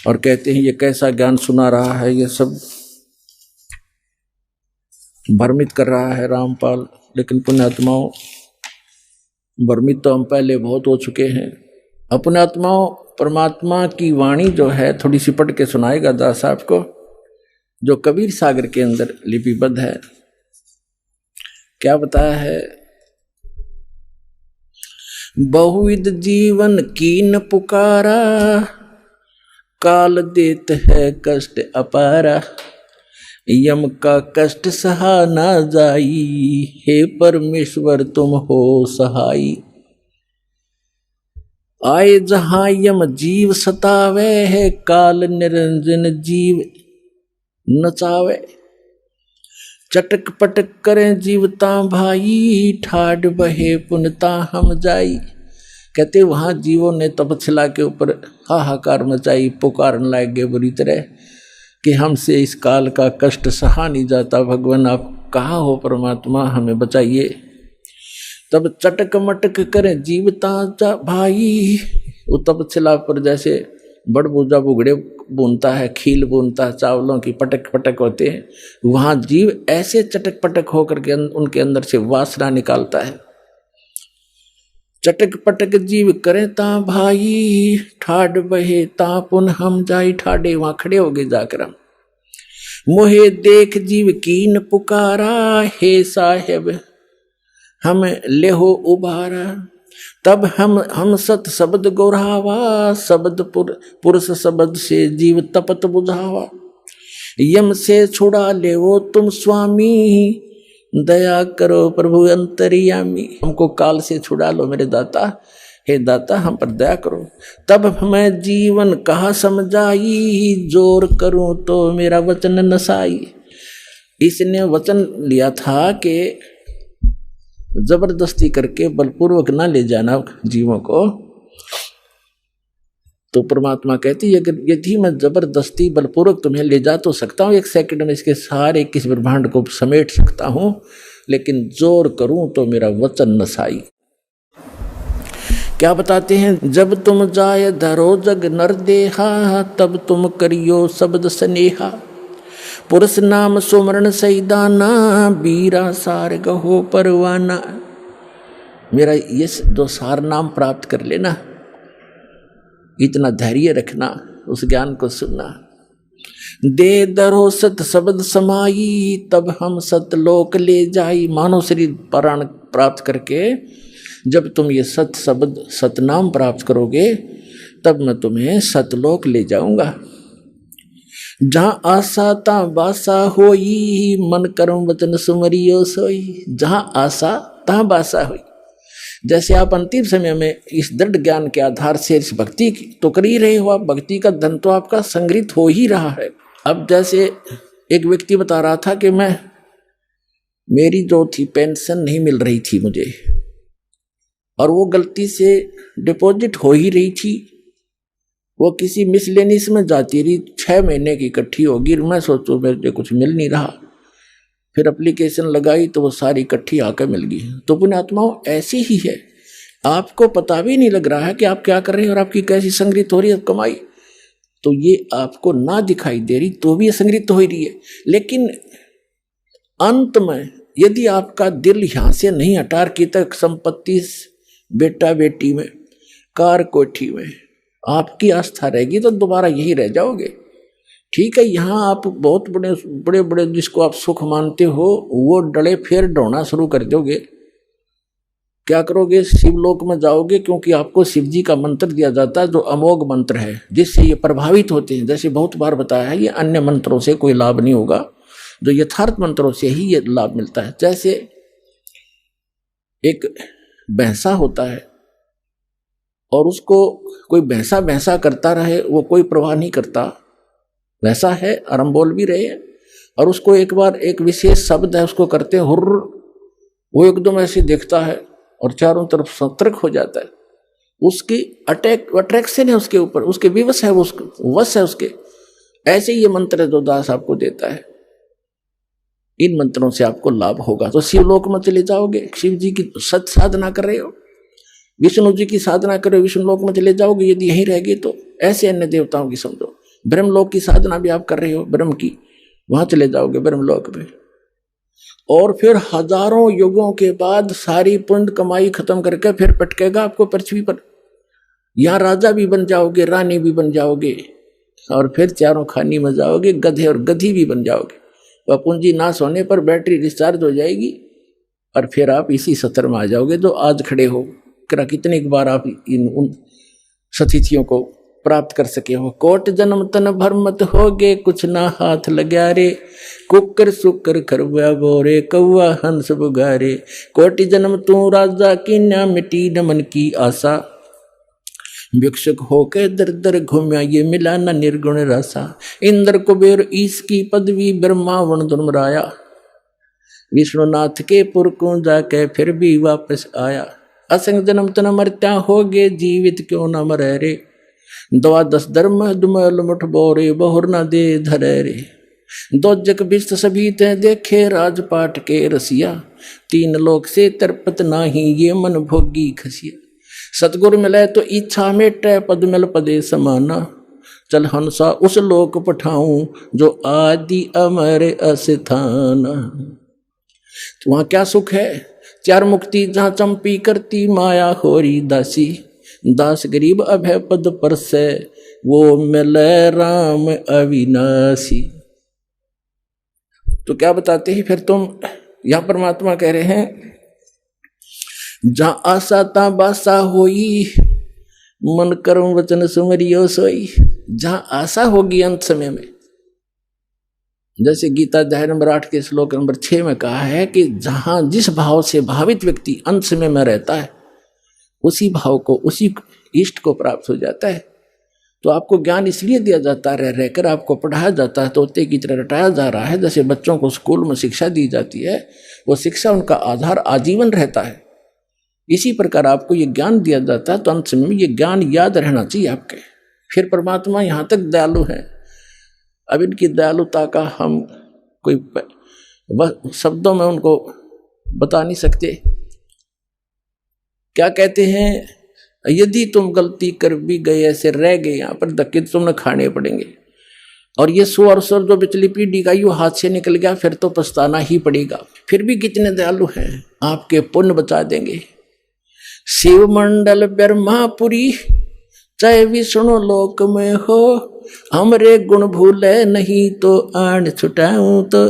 और कहते हैं ये कैसा ज्ञान सुना रहा है, ये सब भ्रमित कर रहा है रामपाल। लेकिन पुण्यात्माओं, भ्रमित तो हम पहले बहुत हो चुके हैं। पुण्यात्माओं, परमात्मा की वाणी जो है थोड़ी सी पढ़ के सुनाएगा दास साहब को, जो कबीर सागर के अंदर लिपिबद्ध है। क्या बताया है? बहुविध जीवन कीन पुकारा, काल देत है कष्ट अपारा, यम का कष्ट सहा ना जाई, हे परमेश्वर तुम हो सहाई। आए जहां यम जीव सतावे है, काल निरंजन जीव नचावे। चटक पटक करें जीवता भाई, ठाड बहे पुनता हम जाई। कहते वहां जीवों ने तपशिला के ऊपर हाहाकार मचाई, पुकारने लगे बुरी तरह कि हमसे इस काल का कष्ट सहा नहीं जाता, भगवान आप कहाँ हो, परमात्मा हमें बचाइए। तब चटक मटक करें जीवता भाई, वो तपशिला पर जैसे बड़बूजा बुगड़े बुनता है, खील बुनता है, चावलों की पटक पटक होते हैं, वहां जीव ऐसे चटक पटक होकर के उनके अंदर से वासना निकालता है। चटक पटक जीव करें ता भाई, ठाड बहे ता पुन हम जाई। ठाडे वहां खड़े हो गए जाकर हम। मोहे देख जीव कीन पुकारा, हे साहेब हम लेहो उबारा। तब हम सत शब्द गोरावा, शब्द पुरुष शब्द से जीव तपत बुझावा। यम से छुड़ा ले वो तुम स्वामी, दया करो प्रभु अंतर्यामी। हमको काल से छुड़ा लो मेरे दाता, हे दाता हम पर दया करो। तब मैं जीवन कहा समझाई, जोर करूं तो मेरा वचन नसाई। इसने वचन लिया था कि जबरदस्ती करके बलपूर्वक ना ले जाना जीवों को। तो परमात्मा कहती है अगर यदि मैं जबरदस्ती बलपूर्वक तुम्हें ले जा तो सकता हूं, 1 सेकंड में इसके सारे किस ब्रह्मांड को समेट सकता हूं, लेकिन जोर करूं तो मेरा वचन नसाई। क्या बताते हैं? जब तुम जाय धरो जग नर देहा, तब तुम करियो शब्द स्नेहा। पुरुष नाम सुमरण सैदाना, बीरा सार गहो परवाना। मेरा ये दो सार नाम प्राप्त कर लेना, इतना धैर्य रखना, उस ज्ञान को सुनना। दे दरो सत शब्द समाई, तब हम सतलोक ले जाई। मानव शरीर प्राण प्राप्त करके जब तुम ये सत शब्द सतनाम प्राप्त करोगे, तब मैं तुम्हें सतलोक ले जाऊंगा। जहां आशा ता बासा होई, मन कर्म वचन सुमरियो सोई। जहां आशा ता बासा होई। जैसे आप अंतिम समय में इस दृढ़ ज्ञान के आधार से इस भक्ति तो कर ही रहे हो, आप भक्ति का धन तो आपका संग्रहित हो ही रहा है। अब जैसे एक व्यक्ति बता रहा था कि मेरी जो थी पेंशन नहीं मिल रही थी मुझे, और वो गलती से डिपॉजिट हो ही रही थी, वो किसी मिसलेनियस में जाती रही, 6 महीने की इकट्ठी होगी। मैं सोचूं मेरे कुछ मिल नहीं रहा, फिर एप्लीकेशन लगाई तो वो सारी इकट्ठी आकर मिल गई। तो पुण्यात्माओं ऐसी ही है, आपको पता भी नहीं लग रहा है कि आप क्या कर रहे हैं और आपकी कैसी संग्रहित हो रही है कमाई। तो ये आपको ना दिखाई दे रही तो भी ये संग्रहित हो रही है, लेकिन अंत में यदि आपका दिल यहां से नहीं हटा की तक संपत्ति, बेटा बेटी में, कार कोठी में आपकी आस्था रहेगी तो दोबारा यही रह जाओगे। ठीक है, यहाँ आप बहुत बड़े बड़े जिसको आप सुख मानते हो वो डले फिर ढोना शुरू कर दोगे। क्या करोगे? शिवलोक में जाओगे, क्योंकि आपको शिव जी का मंत्र दिया जाता है जो अमोघ मंत्र है, जिससे ये प्रभावित होते हैं। जैसे बहुत बार बताया है, ये अन्य मंत्रों से कोई लाभ नहीं होगा, जो यथार्थ मंत्रों से ही ये लाभ मिलता है। जैसे एक भैंसा होता है और उसको कोई भैंसा भैंसा करता रहे, वो कोई परवाह नहीं करता, वैसा है। और हम बोल भी रहे हैं, और उसको एक बार एक विशेष शब्द है उसको करते हैं हुर्र, वो एकदम ऐसे देखता है और चारों तरफ सतर्क हो जाता है। उसकी अट्रैक्शन है उसके ऊपर, उसके विवश है, वश है उसके। ऐसे ही ये मंत्र जो दास आपको देता है। इन मंत्रों से आपको लाभ होगा। तो शिवलोक में चले जाओगे, शिव जी की सत साधना कर रहे हो, विष्णु जी की साधना कर रहे हो, विष्णु लोक में चले जाओगे। यदि यहीं रह गए तो ऐसे अन्य देवताओं की समझो, ब्रह्मलोक की साधना भी आप कर रहे हो ब्रह्म की, वहां चले जाओगे ब्रह्मलोक में। और फिर हजारों युगों के बाद सारी पुण्य कमाई खत्म करके फिर पटकेगा आपको पृथ्वी पर। यहां राजा भी बन जाओगे, रानी भी बन जाओगे, और फिर चारों खानी में जाओगे, गधे और गधी भी बन जाओगे। वह पूंजी नाश होने पर बैटरी डिस्चार्ज हो जाएगी और फिर आप इसी सत्र में आ जाओगे जो आज खड़े हो। कितनी बार आप उन सतिथियों को प्राप्त कर सके हो। कोट जन्म तन भरमत होगे, कुछ ना हाथ लग्या रे, कुकर सुकर खरवा बोरे, कौआ हंस बुगारे। कोटि जन्म तू राजा की, ना मिटी न मन की आशा, भिक्षुक होके दर दर घूम्या, ये मिला न निर्गुण रसा। इंद्र कुबेर ईश की पदवी, ब्रह्मा वन दुर्मराया, विष्णुनाथ के पुर को जाके फिर भी वापस आया। असंग जन्म तन मरत्या होगे, जीवित क्यों न मरे रे, द्वादश धर्म दुमल मुठ बोरे, बहुर न दे धरे रे। दो जग बिस्त सभी ते देखे, राजपाट के रसिया, तीन लोक से तरपत नाही, ये मन भोगी खसिया। सतगुरु मिले तो इच्छा मेटे, पद मिल पदे समाना, चल हंसा उस लोक पठाऊं, जो आदि अमर अस्थाना। तो वहां क्या सुख है, चार मुक्ति जहां चंपी करती, माया होरी दासी, दास गरीब अभय पद पर से, वो मिले राम अविनाशी। तो क्या बताते हैं फिर तुम, यहां परमात्मा कह रहे हैं, जहां आशा ता बासा होई, मन कर्म वचन सुमरियो सोई। जहां आशा होगी अंत समय में, जैसे गीता अध्याय नंबर 8 के श्लोक नंबर 6 में कहा है कि जहां जिस भाव से भावित व्यक्ति अंत समय में रहता है, उसी भाव को, उसी इष्ट को प्राप्त हो जाता है। तो आपको ज्ञान इसलिए दिया जाता है, रह रहकर आपको पढ़ाया जाता है, तोते की तरह रटाया जा रहा है। जैसे बच्चों को स्कूल में शिक्षा दी जाती है, वो शिक्षा उनका आधार आजीवन रहता है, इसी प्रकार आपको ये ज्ञान दिया जाता है। तो अंत समय में ये ज्ञान याद रहना चाहिए आपके। फिर परमात्मा यहाँ तक दयालु है, अब इनकी दयालुता का हम कोई शब्दों में उनको बता नहीं सकते। क्या कहते हैं, यदि तुम गलती कर भी गए, ऐसे रह गए यहाँ पर, धक्के तुमने खाने पड़ेंगे। और ये 100 वर्षों जो पिछली पीढ़ी का यू हाथ से निकल गया, फिर तो पछताना ही पड़ेगा। फिर भी कितने दयालु हैं, आपके पुण्य बचा देंगे। शिव मंडल ब्रह्मापुरी, चाहे विष्णु लोक में हो, हमरे गुण भूले नहीं तो आन छुटाऊं। तो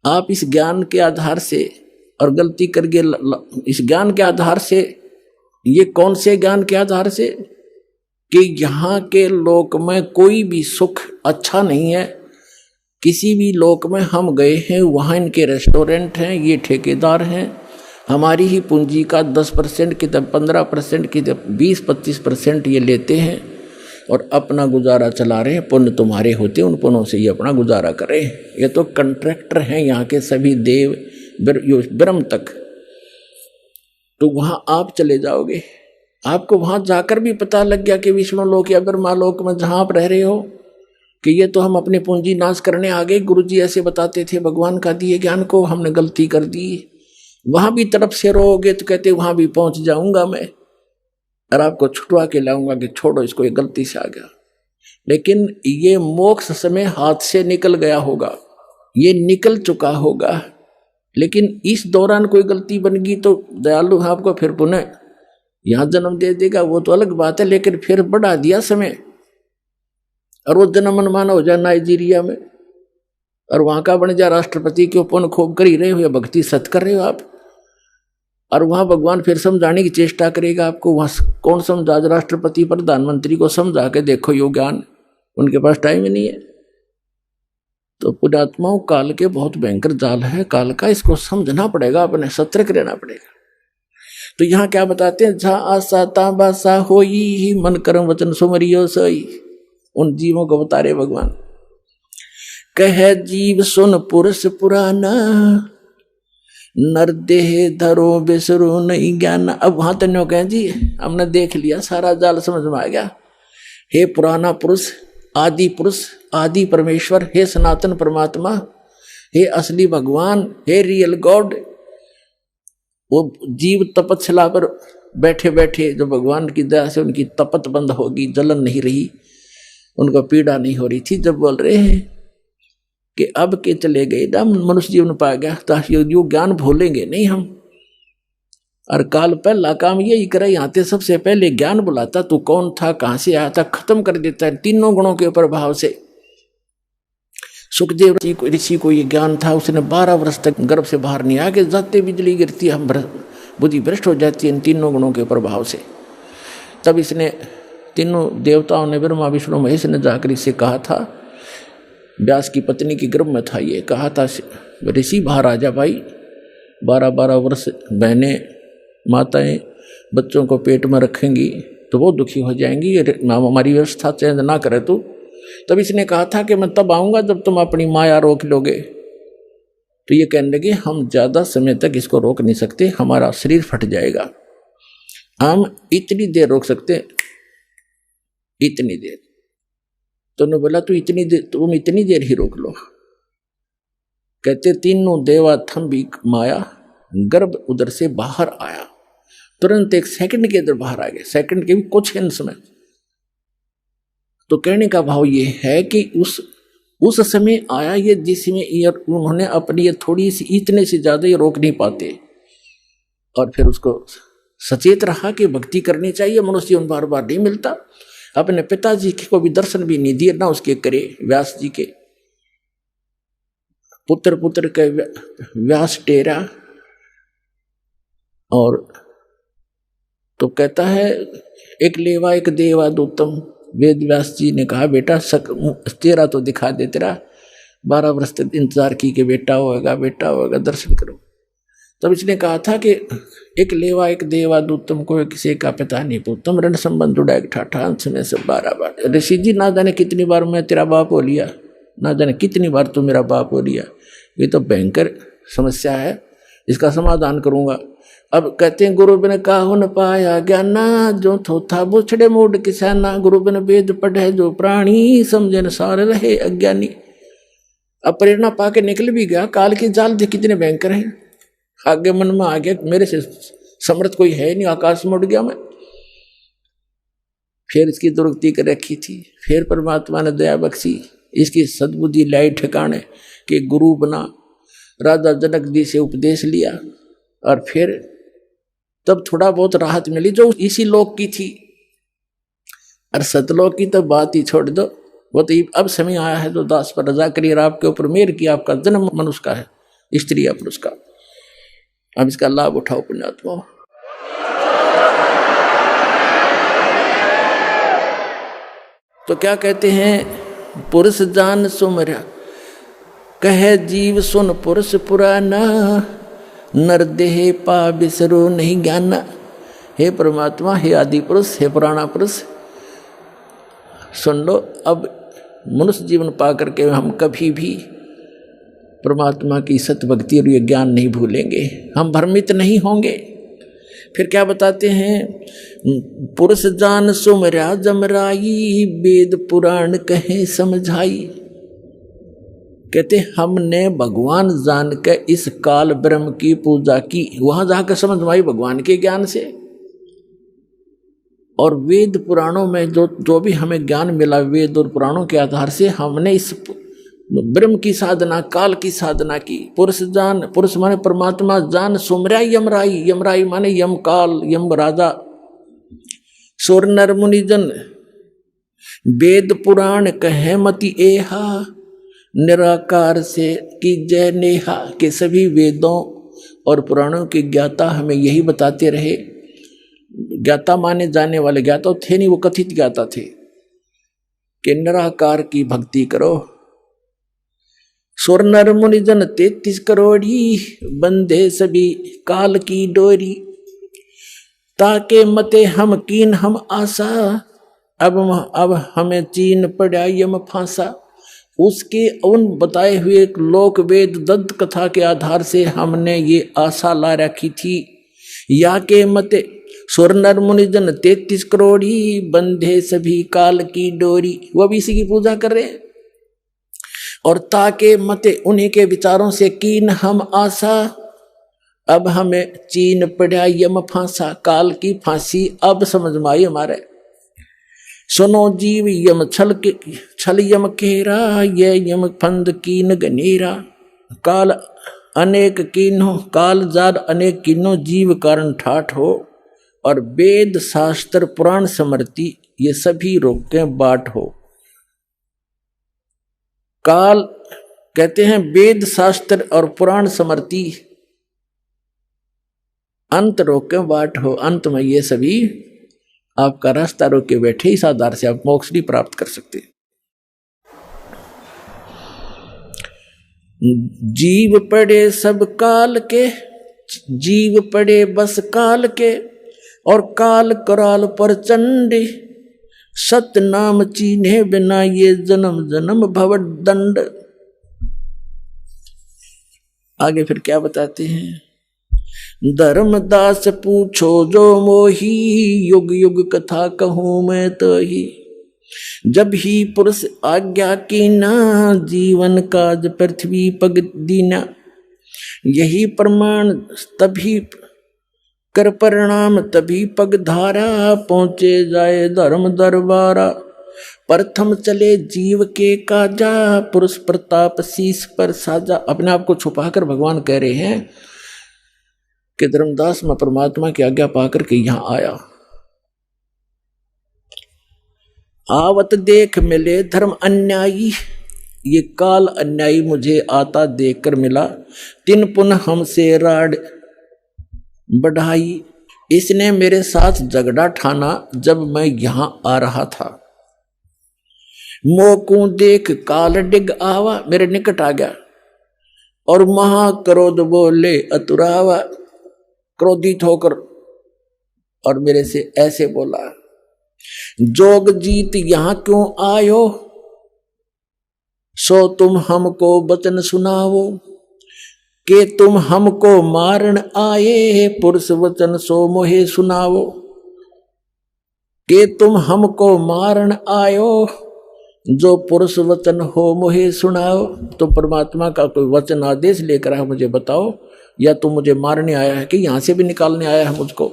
आप इस ज्ञान के आधार से, और गलती करके इस ज्ञान के आधार से, ये कौन से ज्ञान के आधार से, कि यहाँ के लोक में कोई भी सुख अच्छा नहीं है। किसी भी लोक में हम गए हैं, वहाँ इनके रेस्टोरेंट हैं, ये ठेकेदार हैं, हमारी ही पूंजी का 10% की, 15% की, 20-25% ये लेते हैं और अपना गुजारा चला रहे हैं। पुण्य तुम्हारे होते, उन पुण्यों से ये अपना गुजारा करें। ये तो कंट्रैक्टर हैं यहाँ के सभी देव ब्रह्म तक। तो वहां आप चले जाओगे, आपको वहां जाकर भी पता लग गया कि विष्णु लोक या ब्रह्मा लोक में जहां आप रह रहे हो, कि ये तो हम अपनी पूंजी नाश करने आ गए। गुरु जी ऐसे बताते थे, भगवान का दिए ज्ञान को हमने गलती कर दी। वहां भी तरफ से रोगे तो कहते वहां भी पहुंच जाऊंगा मैं, और आपको छुटवा के लाऊंगा कि छोड़ो इसको, ये गलती से आ गया। लेकिन ये मोक्ष समय हाथ से निकल गया होगा, ये निकल चुका होगा। लेकिन इस दौरान कोई गलती बन गई तो दयालु आपको फिर पुनः यहां जन्म दे देगा, वो तो अलग बात है। लेकिन फिर बढ़ा दिया समय, और वो जन्म मनमाना हो जाए नाइजीरिया में, और वहां का बन जाए राष्ट्रपति के पुण्य खूब कर ही रहे हो या भक्ति सत कर रहे हो आप, और वहां भगवान फिर समझाने की चेष्टा करेगा आपको। वहां कौन समझा, राष्ट्रपति प्रधानमंत्री को समझा के देखो यो ज्ञान, उनके पास टाइम ही नहीं है। तो पुण्यात्माओं, काल के बहुत भयंकर जाल है काल का, इसको समझना पड़ेगा, अपने सतर्क रहना पड़ेगा। तो यहाँ क्या बताते हैं, जहाँ आशा ता बासा होई, मन कर्म वचन सुमरियो सोई। उन जीवों को बता रहे भगवान, कहे जीव सुन पुरुष पुराना, नर देह धरो बेसरो नहीं ज्ञान। अब वहां तन्यो कहें जी हमने देख लिया, सारा जाल समझ में आ गया। हे पुराना पुरुष, आदि परमेश्वर, हे सनातन परमात्मा, हे असली भगवान, हे रियल गॉड। वो जीव तपस्या पर बैठे बैठे जो भगवान की दया से उनकी तपत बंद होगी, जलन नहीं रही, उनको पीड़ा नहीं हो रही थी, जब बोल रहे हैं कि अब के चले गए ना मनुष्य जीवन पा गया, तो यो ज्ञान भूलेंगे नहीं हम। और काल पहला काम यही करे, यहाँ ते सबसे पहले ज्ञान बुलाता, तू कौन था, कहां से आया था, खत्म कर देता है तीनों गुणों के प्रभाव से। सुखदेव ऋषि को ये ज्ञान था, उसने 12 वर्ष तक गर्भ से बाहर नहीं आके जाते बिजली गिरती है, हम बुद्धि भ्रष्ट हो जाती है इन तीनों गुणों के प्रभाव से। तब इसने तीनों देवताओं ने, ब्रह्मा विष्णु महेश ने जाकर इससे कहा था, व्यास की पत्नी की गर्भ में था, ये कहा था ऋषि बाहर आ जा भाई, 12-12 वर्ष बहनें माताएं बच्चों को पेट में रखेंगी तो वो दुखी हो जाएंगी, हमारी व्यवस्था चेंज ना करे तू। तब इसने कहा था कि मैं तब आऊँगा जब तुम अपनी माया रोक लोगे। तो ये कहने लगे हम ज़्यादा समय तक इसको रोक नहीं सकते, हमारा शरीर फट जाएगा, हम इतनी देर रोक सकते, इतनी देर। तो उन्होंने बोला तुम इतनी देर ही रोक लो। कहते तीनों देवा थम भी माया, गर्भ उधर से बाहर आया, तुरंत 1 सेकंड के अंदर बाहर आ गया, सेकंड के भी कुछ अंश में। तो कहने का भाव ये है कि उस समय आया ये जिसमें उन्होंने अपनी ये थोड़ी सी, इतने से ज्यादा ये रोक नहीं पाते, और फिर उसको सचेत रहा कि भक्ति करनी चाहिए, मनुष्य जीवन बार बार नहीं मिलता। अपने पिताजी को भी दर्शन भी नहीं दिए ना उसके करे, व्यास जी के पुत्र के व्यास टेरा। और तो कहता है एक लेवा एक देवा दूतम, वेद व्यास जी ने कहा बेटा तेरा तो दिखा दे, तेरा 12 वर्ष तक इंतजार की कि बेटा होगा दर्शन करो। तब इसने कहा था कि एक लेवा एक देवा दूतम, को किसी का पिता नहीं पूतम, रण संबंध जुड़ा एक ठाठा अंश में से 12 बार। ऋषि जी ना जाने कितनी बार मैं तेरा बाप हो लिया, ना जाने कितनी बार तू मेरा बाप हो लिया, ये तो भयंकर समस्या है, इसका समाधान करूंगा। अब कहते हैं गुरु बिन काहु न पाया ज्ञाना, जो थोथा बुछड़े मूड किसाना, गुरु बिन वेद पढ़े जो प्राणी, समझे न सार रहे अज्ञानी। अब प्रेरणा पाके निकल भी गया, काल की जाल थे कितने भयंकर हैं, आगे मन में आ गया मेरे से समर्थ कोई है नहीं, आकाश में उड़ गया मैं। फिर इसकी दुर्गति कर रखी थी, फिर परमात्मा ने दया बख्शी, इसकी सद्बुद्धि लाई ठिकाने कि गुरु बना, राजा जनक जी से उपदेश लिया, और फिर तब थोड़ा बहुत राहत मिली जो इसी लोक की थी। और सतलोक की तो बात ही छोड़ दो, वो तो अब समय आया है तो दास पर रजा करिए, आपके ऊपर मेहर किया, आपका जन्म मनुष्य का है, स्त्री या पुरुष का, अब इसका लाभ उठाओ पुण्यात्मा। तो क्या कहते हैं, पुरुष जान सुमरा कहे जीव सुन पुरुष पुराना, नर देह पा बिसरो नहीं ज्ञाना। हे परमात्मा, हे आदि पुरुष, हे पुराना पुरुष, सुन लो, अब मनुष्य जीवन पा करके हम कभी भी परमात्मा की सत भक्ति और ये ज्ञान नहीं भूलेंगे, हम भ्रमित नहीं होंगे। फिर क्या बताते हैं, पुरुष जान सुमरा जमराई, वेद पुराण कहे समझाई। कहते हमने भगवान जान के इस काल ब्रह्म की पूजा की, वहां जाकर समझ में आई भगवान के ज्ञान से। और वेद पुराणों में जो भी हमें ज्ञान मिला, वेद और पुराणों के आधार से हमने इस ब्रह्म की साधना, काल की साधना की। पुरुष जान, पुरुष माने परमात्मा, जान सुमराई यमराई, यमराई माने यम काल, यम राजा। सुर नर मुनिजन वेद पुराण कहे मति एहा, निराकार से की जय नेहा। के सभी वेदों और पुराणों के ज्ञाता हमें यही बताते रहे, ज्ञाता माने जाने वाले, ज्ञाता थे नहीं, वो कथित ज्ञाता थे, कि निराकार की भक्ति करो। सुर नर मुनिजन 33 करोड़ी, बंधे सभी काल की डोरी। ताके मते हम कीन हम आशा, अब हमें चीन पड़ा यम फांसा। उसके उन बताए हुए लोक वेद दंत कथा के आधार से हमने ये आशा ला रखी थी। या के मते सुर नर मुनिजन 33 करोड़ी, बंधे सभी काल की डोरी। वो भी इसी की पूजा कर रहे हैं। और ताके मते उन्हीं के विचारों से कीन हम आशा, अब हमें चीन पड़ा यम फांसा, काल की फांसी अब समझ में आई हमारे। सुनो जीव यम छल यम केरा, ये यम फंद कीन गनेरा, काल अनेक कीनो, काल जाद अनेक कीनो, जीव कारण ठाठ हो, और वेद शास्त्र पुराण स्मृति ये सभी रोके बाट हो। काल कहते हैं वेद शास्त्र और पुराण स्मृति अंत रोके बाट हो, अंत में ये सभी आपका रास्ता रोके बैठे, इस आधार से आप मोक्ष नहीं प्राप्त कर सकते। जीव पड़े सब काल के, जीव पड़े बस काल के, और काल कराल पर चंडी, सत नाम चीन्हे बिना ये जन्म जन्म भव दंड। आगे फिर क्या बताते हैं, धर्मदास पूछो जो मोही, युग युग कथा कहूं मैं तो ही, जब ही पुरुष आज्ञा की ना, जीवन काज पृथ्वी पग दीना, यही प्रमाण तभी कर परिणाम तभी पग धारा, पहुंचे जाए धर्म दरबारा, प्रथम चले जीव के काजा, पुरुष प्रताप शीश पर साजा। अपने आप को छुपाकर भगवान कह रहे हैं कि धर्मदास मैं परमात्मा की आज्ञा पाकर के यहां आया, आवत देख मिले धर्म अन्यायी, ये काल अन्यायी मुझे आता देखकर मिला, तिन पुनः हमसे राड बढ़ाई, इसने मेरे साथ झगड़ा ठाना जब मैं यहां आ रहा था, मोकू देख काल डिग आवा, मेरे निकट आ गया, और महाक्रोध बोले अतुरावा, क्रोधित होकर और मेरे से ऐसे बोला, जोग जीत यहां क्यों आयो, सो तुम हमको वचन सुनाओ, के तुम हमको मारन आए, पुरुष वचन सो मोहे सुनाओ, के तुम हमको मारन आयो, जो पुरुष वचन हो मोहे सुनाओ। तो परमात्मा का कोई वचन आदेश लेकर आया, मुझे बताओ, या तुम मुझे मारने आया है कि यहां से भी निकालने आया है मुझको।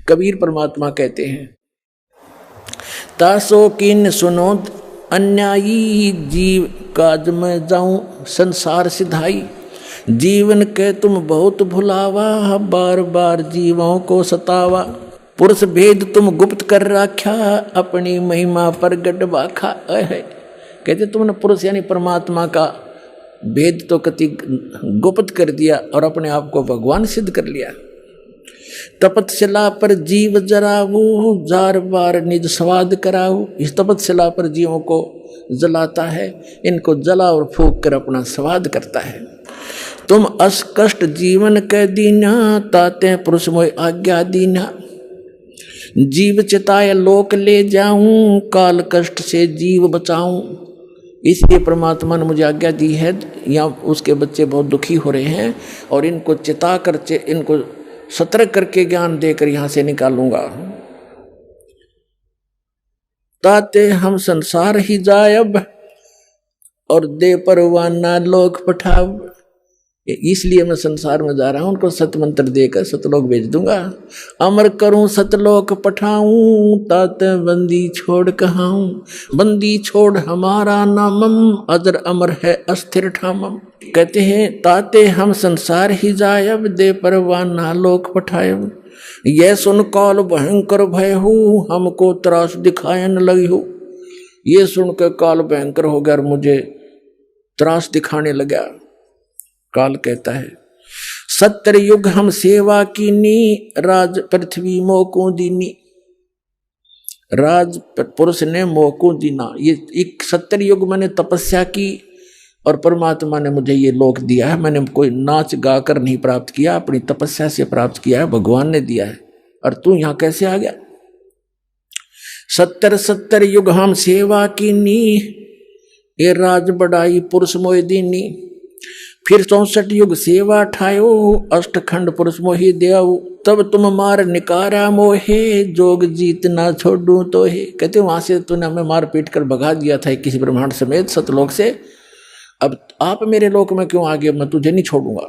कबीर परमात्मा कहते हैं, तासो किन सुनो अन्यायी, जीव काज में जाऊं संसार सिधाई, जीवन के तुम बहुत भुलावा, बार बार जीवों को सतावा, पुरुष भेद तुम गुप्त कर रखा, अपनी महिमा प्रगट बाखा। कहते तुमने पुरुष यानी परमात्मा का भेद तो कति गुप्त कर दिया और अपने आप को भगवान सिद्ध कर लिया। तपस्या पर जीव जराऊ, जार बार निज स्वाद कराऊ। इस तपस्या पर जीवों को जलाता है, इनको जला और फूक कर अपना स्वाद करता है। तुम अस कष्ट जीवन के दीना, ताते पुरुष मोय आज्ञा दीना, जीव चिताए लोक ले जाऊं, काल कष्ट से जीव बचाऊं। इसलिए परमात्मा ने मुझे आज्ञा दी है, यहाँ उसके बच्चे बहुत दुखी हो रहे हैं और इनको चिता कर, इनको सतर्क करके ज्ञान देकर यहाँ से निकालूंगा। ताते हम संसार ही जायब, और दे परवाना लोक पठाव। इसलिए मैं संसार में जा रहा हूं, उनको सत मंत्र देकर सतलोक भेज दूंगा। अमर करूं सतलोक पठाऊं, ताते बंदी छोड़ कहाऊं, बंदी छोड़ हमारा नामम, अजर अमर है अस्थिर ठामम। कहते हैं ताते हम संसार ही जायब, दे परवाना लोक पठायब। यह सुन काल भयंकर भय हो, हमको त्रास दिखाए न लगी हो। ये सुनकर काल भयंकर हो गया और मुझे त्रास दिखाने लगा। काल कहता है, 70 युग हम सेवा कीनी, राज पृथ्वी मोको दीनी। राज पुरुष ने मोको दीना, ये 70 युग मैंने तपस्या की और परमात्मा ने मुझे ये लोक दिया है। मैंने कोई नाच गाकर नहीं प्राप्त किया, अपनी तपस्या से प्राप्त किया है, भगवान ने दिया है। और तू यहां कैसे आ गया? 70 युग हम सेवा कीनी, ये राज बढ़ाई पुरुष मोह दीनी। फिर 64 युग सेवा ठायो, अष्टखंड पुरुष मोहि देव। तब तुम मार निकारा मोहे, जोग जीत ना छोड़ू तो है। कहते वहां से तूने हमें मार पीट कर भगा दिया था किसी ब्रह्मांड समेत सतलोक से, अब आप मेरे लोक में क्यों आ गए, मैं तुझे नहीं छोड़ूंगा।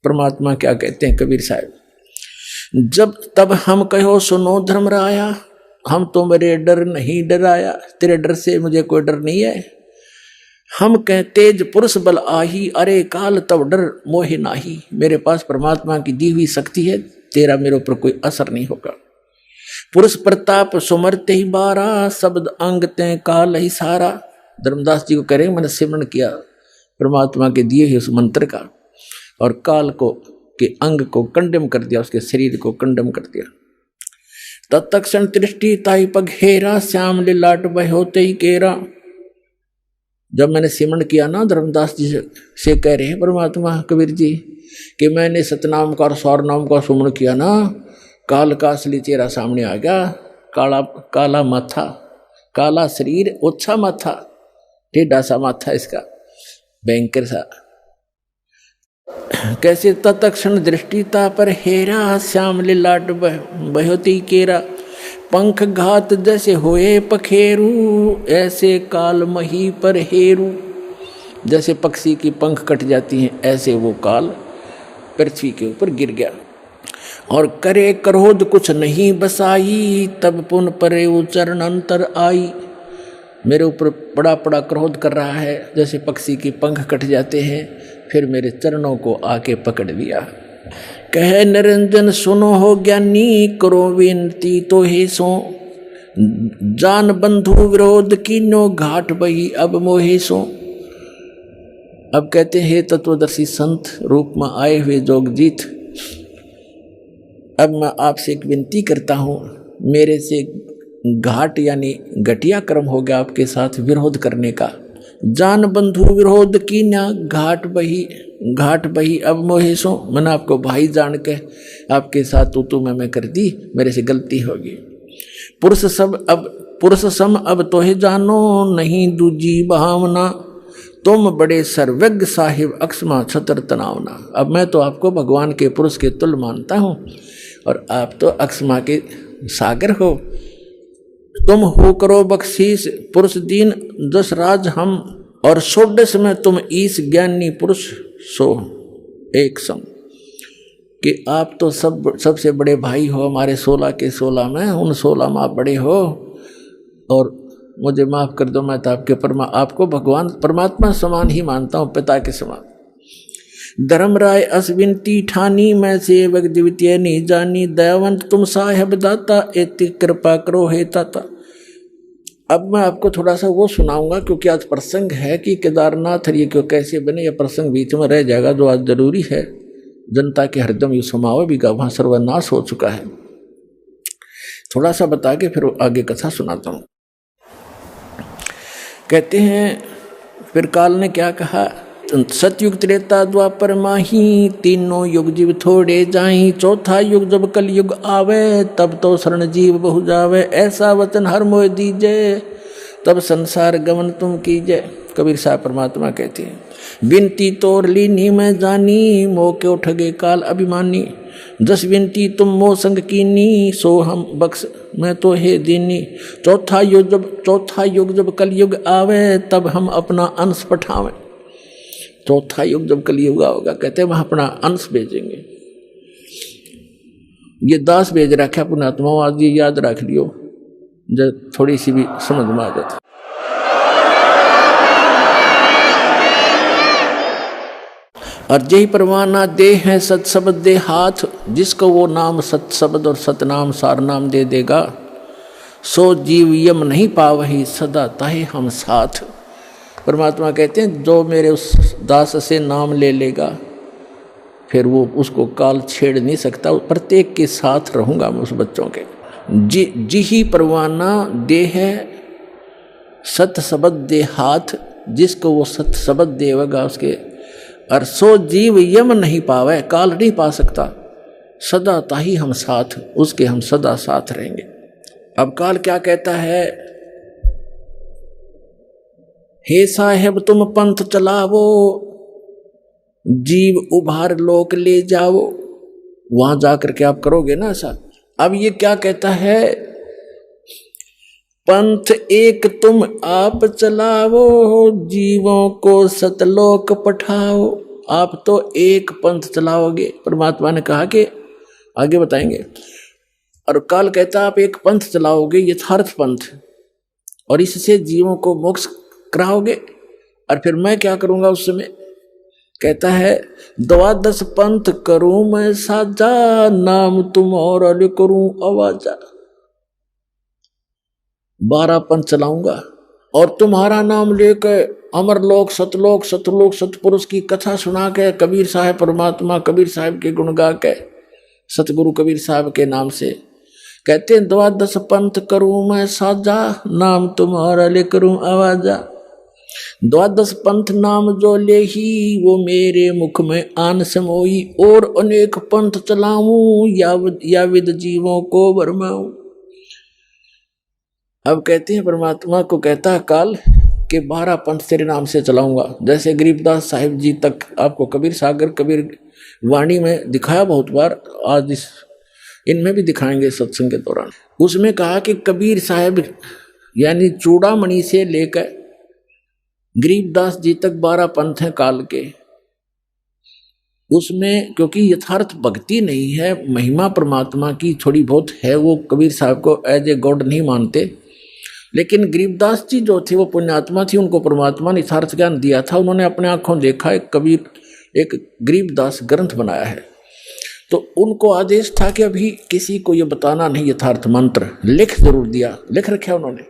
परमात्मा क्या कहते हैं कबीर साहब, जब तब हम कहो सुनो धर्मराया, हम तो मेरे डर नहीं डराया, तेरे डर से मुझे कोई डर नहीं है। हम कह तेज पुरुष बल आही, अरे काल तब डर मोहे नाही। मेरे पास परमात्मा की दी हुई शक्ति है, तेरा मेरे ऊपर कोई असर नहीं होगा। पुरुष प्रताप सुमरते ही बारा, शब्द अंग ते काल ही सारा। धर्मदास जी को करें मैंने सिमरण किया परमात्मा के दिए हुए उस मंत्र का, और काल को के अंग को कंडम कर दिया, उसके शरीर को कंडम कर दिया। तत्क्षण दृष्टि ताई पघेरा, श्याम लाट बह होते ही केरा। जब मैंने सिमरण किया ना, धर्मदास जी से कह रहे हैं परमात्मा कबीर जी कि मैंने सतनाम का और सौर नाम का सुमरण किया ना, काल का असली चेहरा सामने आ गया। काला काला माथा, काला शरीर, ओछा माथा, टेढ़ा सा माथा इसका, भयंकर सा। कैसे तत्क्षण दृष्टि ता पर हेरा, श्याम लाट बहोती केरा। पंख घात जैसे होए पखेरू, ऐसे काल मही पर हेरू। जैसे पक्षी की पंख कट जाती हैं, ऐसे वो काल पृथ्वी के ऊपर गिर गया। और करे क्रोध कुछ नहीं बसाई, तब पुन परे चरण अंतर आई। मेरे ऊपर बड़ा बड़ा क्रोध कर रहा है, जैसे पक्षी की पंख कट जाते हैं, फिर मेरे चरणों को आके पकड़ लिया। कहे निरंजन सुनो हो ज्ञानी, करो विनती तो हे सो। जान बंधु विरोध कीनो, घाट बही अब मोहे सो। अब कहते हैं तत्वदर्शी संत रूप में आए हुए जोगजीत, अब मैं आपसे एक विनती करता हूँ, मेरे से घाट यानी घटिया कर्म हो गया आपके साथ विरोध करने का। जान बंधु विरोध की ना, घाट बही अब मोहे सो। मैंने आपको भाई जान के आपके साथ तू मैं कर दी, मेरे से गलती होगी। पुरुष सम अब तो है जानो, नहीं दूजी भावना। तुम बड़े सर्वज्ञ साहिब, अक्षमा छतर तनावना। अब मैं तो आपको भगवान के पुरुष के तुल्य मानता हूँ, और आप तो अक्षमा के सागर हो। तुम हो करो बख्शीश पुरुष दीन, दस राज हम, और षोडश में तुम ईश ज्ञानी पुरुष सो एक सम। कि आप तो सबसे बड़े भाई हो, हमारे 16 के 16 में, उन 16 में आप बड़े हो, और मुझे माफ कर दो, मैं तो आपको भगवान परमात्मा समान ही मानता हूँ, पिता के समान। धर्मराय अश्विनती ठानी, मैं सेवक द्वितीय नहीं जानी। दयावंत तुम साहेब दाता, एति कृपा करो हे ताता। अब मैं आपको थोड़ा सा वो सुनाऊंगा, क्योंकि आज प्रसंग है कि केदारनाथ ये क्यों कैसे बने, यह प्रसंग बीच में रह जाएगा, जो आज जरूरी है। जनता के हरदम ये समावे भी वहाँ सर्वनाश हो चुका है। थोड़ा सा बता के फिर आगे कथा सुनाता हूँ। कहते हैं फिर काल ने क्या कहा, सतयुग त्रेता द्वापर माही, तीनों युग जीव थोड़े जाही। चौथा युग जब कल युग आवे, तब तो शरण जीव बहु जावे। ऐसा वचन हर मोह दीजे, तब संसार गमन तुम कीजे। कबीर साहब परमात्मा कहते हैं, विनती तोर लीनी मैं जानी, मोह के उठगे काल अभिमानी। जस विनती तुम मोह संग कीनी, सो हम बख्श मैं तो हे दीनी। चौथा युग जब कल युग आवे, तब हम अपना अंश पठावे। चौथा युग जब कलयुग होगा, कहते हैं वहां अपना अंश भेजेंगे। ये दास भेज रखा पुणात्मा, आज ये याद रख लियो, जब थोड़ी सी भी समझ में आ जाती। और जय परवाना दे है सत शब्द दे हाथ, जिसको वो नाम सत शब्द और सतनाम सार नाम दे देगा, सो जीव यम नहीं पावही, सदा ताहे हम साथ। परमात्मा कहते हैं जो मेरे उस दास से नाम ले लेगा, फिर वो उसको काल छेड़ नहीं सकता, प्रत्येक के साथ रहूंगा मैं उस बच्चों के। जी ही परवाना दे है सत शब्द दे हाथ, जिसको वो सत शब्द देगा उसके। और सो जीव यम नहीं पावे, काल नहीं पा सकता, सदा ताही हम साथ, उसके हम सदा साथ रहेंगे। अब काल क्या कहता है, हे साहेब तुम पंथ चलावो, जीव उभार लोक ले जाओ। वहां जाकर के आप करोगे ना ऐसा। अब ये क्या कहता है, पंथ एक तुम आप चलाओ, जीवों को सतलोक पठाओ। आप तो एक पंथ चलाओगे, परमात्मा ने कहा कि आगे बताएंगे। और काल कहता आप एक पंथ चलाओगे, यथार्थ पंथ, और इससे जीवों को मोक्ष कराओगे। और फिर मैं क्या करूंगा उस समय? कहता है 12 पंथ करूं मैं साजा, नाम तुम्हारा ले करूं आवाजा। 12 पंथ चलाऊंगा और तुम्हारा नाम लेकर अमरलोक सतलोक सतलोक सतपुरुष की कथा सुना के, कबीर साहब परमात्मा कबीर साहब के गुण गा के, सतगुरु कबीर साहब के नाम से कहते हैं 12 पंथ करूं मैं साजा, नाम तुम्हारा ले करूं आवाजा। 12 पंथ नाम जो ले ही, वो मेरे मुख में आन समोई। और अनेक पंथ चलाऊं, या विद जीवों को भरमाऊं। अब कहते हैं परमात्मा को कहता है काल के 12 पंथ तेरे नाम से चलाऊंगा। जैसे गरीबदास साहिब जी तक आपको कबीर सागर कबीर वाणी में दिखाया बहुत बार, आज इनमें भी दिखाएंगे सत्संग के दौरान। उसमें कहा कि कबीर साहब यानी चूड़ामणि से लेकर गरीबदास जी तक 12 पंथ हैं काल के। उसमें क्योंकि यथार्थ भक्ति नहीं है, महिमा परमात्मा की थोड़ी बहुत है, वो कबीर साहब को एज ए गॉड नहीं मानते। लेकिन गरीबदास जी जो थे वो पुण्यात्मा थी, उनको परमात्मा ने यथार्थ ज्ञान दिया था। उन्होंने अपने आंखों देखा एक कबीर एक गरीबदास ग्रंथ बनाया है, तो उनको आदेश था कि अभी किसी को ये बताना नहीं यथार्थ मंत्र। लिख जरूर दिया, लिख रखा उन्होंने,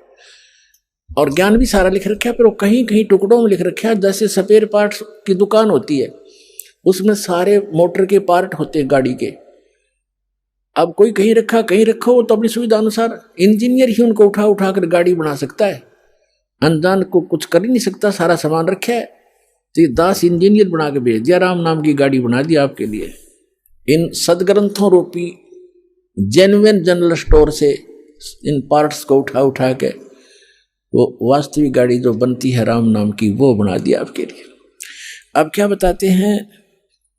और ज्ञान भी सारा लिख रखा, फिर वो कहीं कहीं टुकड़ों में लिख रखा। जैसे स्पेयर पार्ट्स की दुकान होती है, उसमें सारे मोटर के पार्ट होते हैं गाड़ी के। अब कोई कहीं रखा कहीं रखो, वो तो अपनी सुविधा अनुसार इंजीनियर ही उनको उठा उठा कर गाड़ी बना सकता है, अनजान को कुछ कर ही नहीं सकता। सारा सामान रखा है, तो ये दास इंजीनियर बना के भेज दिया, राम नाम की गाड़ी बना दी आपके लिए। इन सदग्रंथों रूपी जेन्युइन जनरल स्टोर से इन पार्ट्स को उठा उठा के वो वास्तविक गाड़ी जो बनती है राम नाम की, वो बना दिया आपके लिए। अब क्या बताते हैं,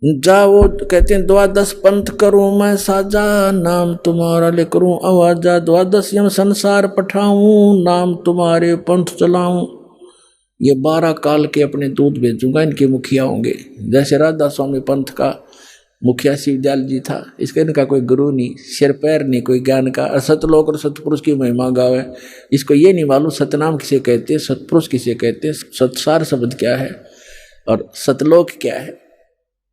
जाओ कहते हैं 12 पंथ करूं मैं साजा, नाम तुम्हारा ले करूं आवाजा। 12 यम संसार पठाऊं, नाम तुम्हारे पंथ चलाऊं। ये 12 काल के अपने दूत भेजूंगा, इनके मुखिया होंगे। जैसे राधा स्वामी पंथ का मुखिया शिवदयाल जी था, इसका इनका कोई गुरु नहीं, सिर पैर नहीं कोई ज्ञान का। सतलोक और सतपुरुष की महिमा गावे, इसको ये नहीं मालूम सतनाम किसे कहते हैं, सतपुरुष किसे कहते हैं, सतसार शब्द क्या है और सतलोक क्या है,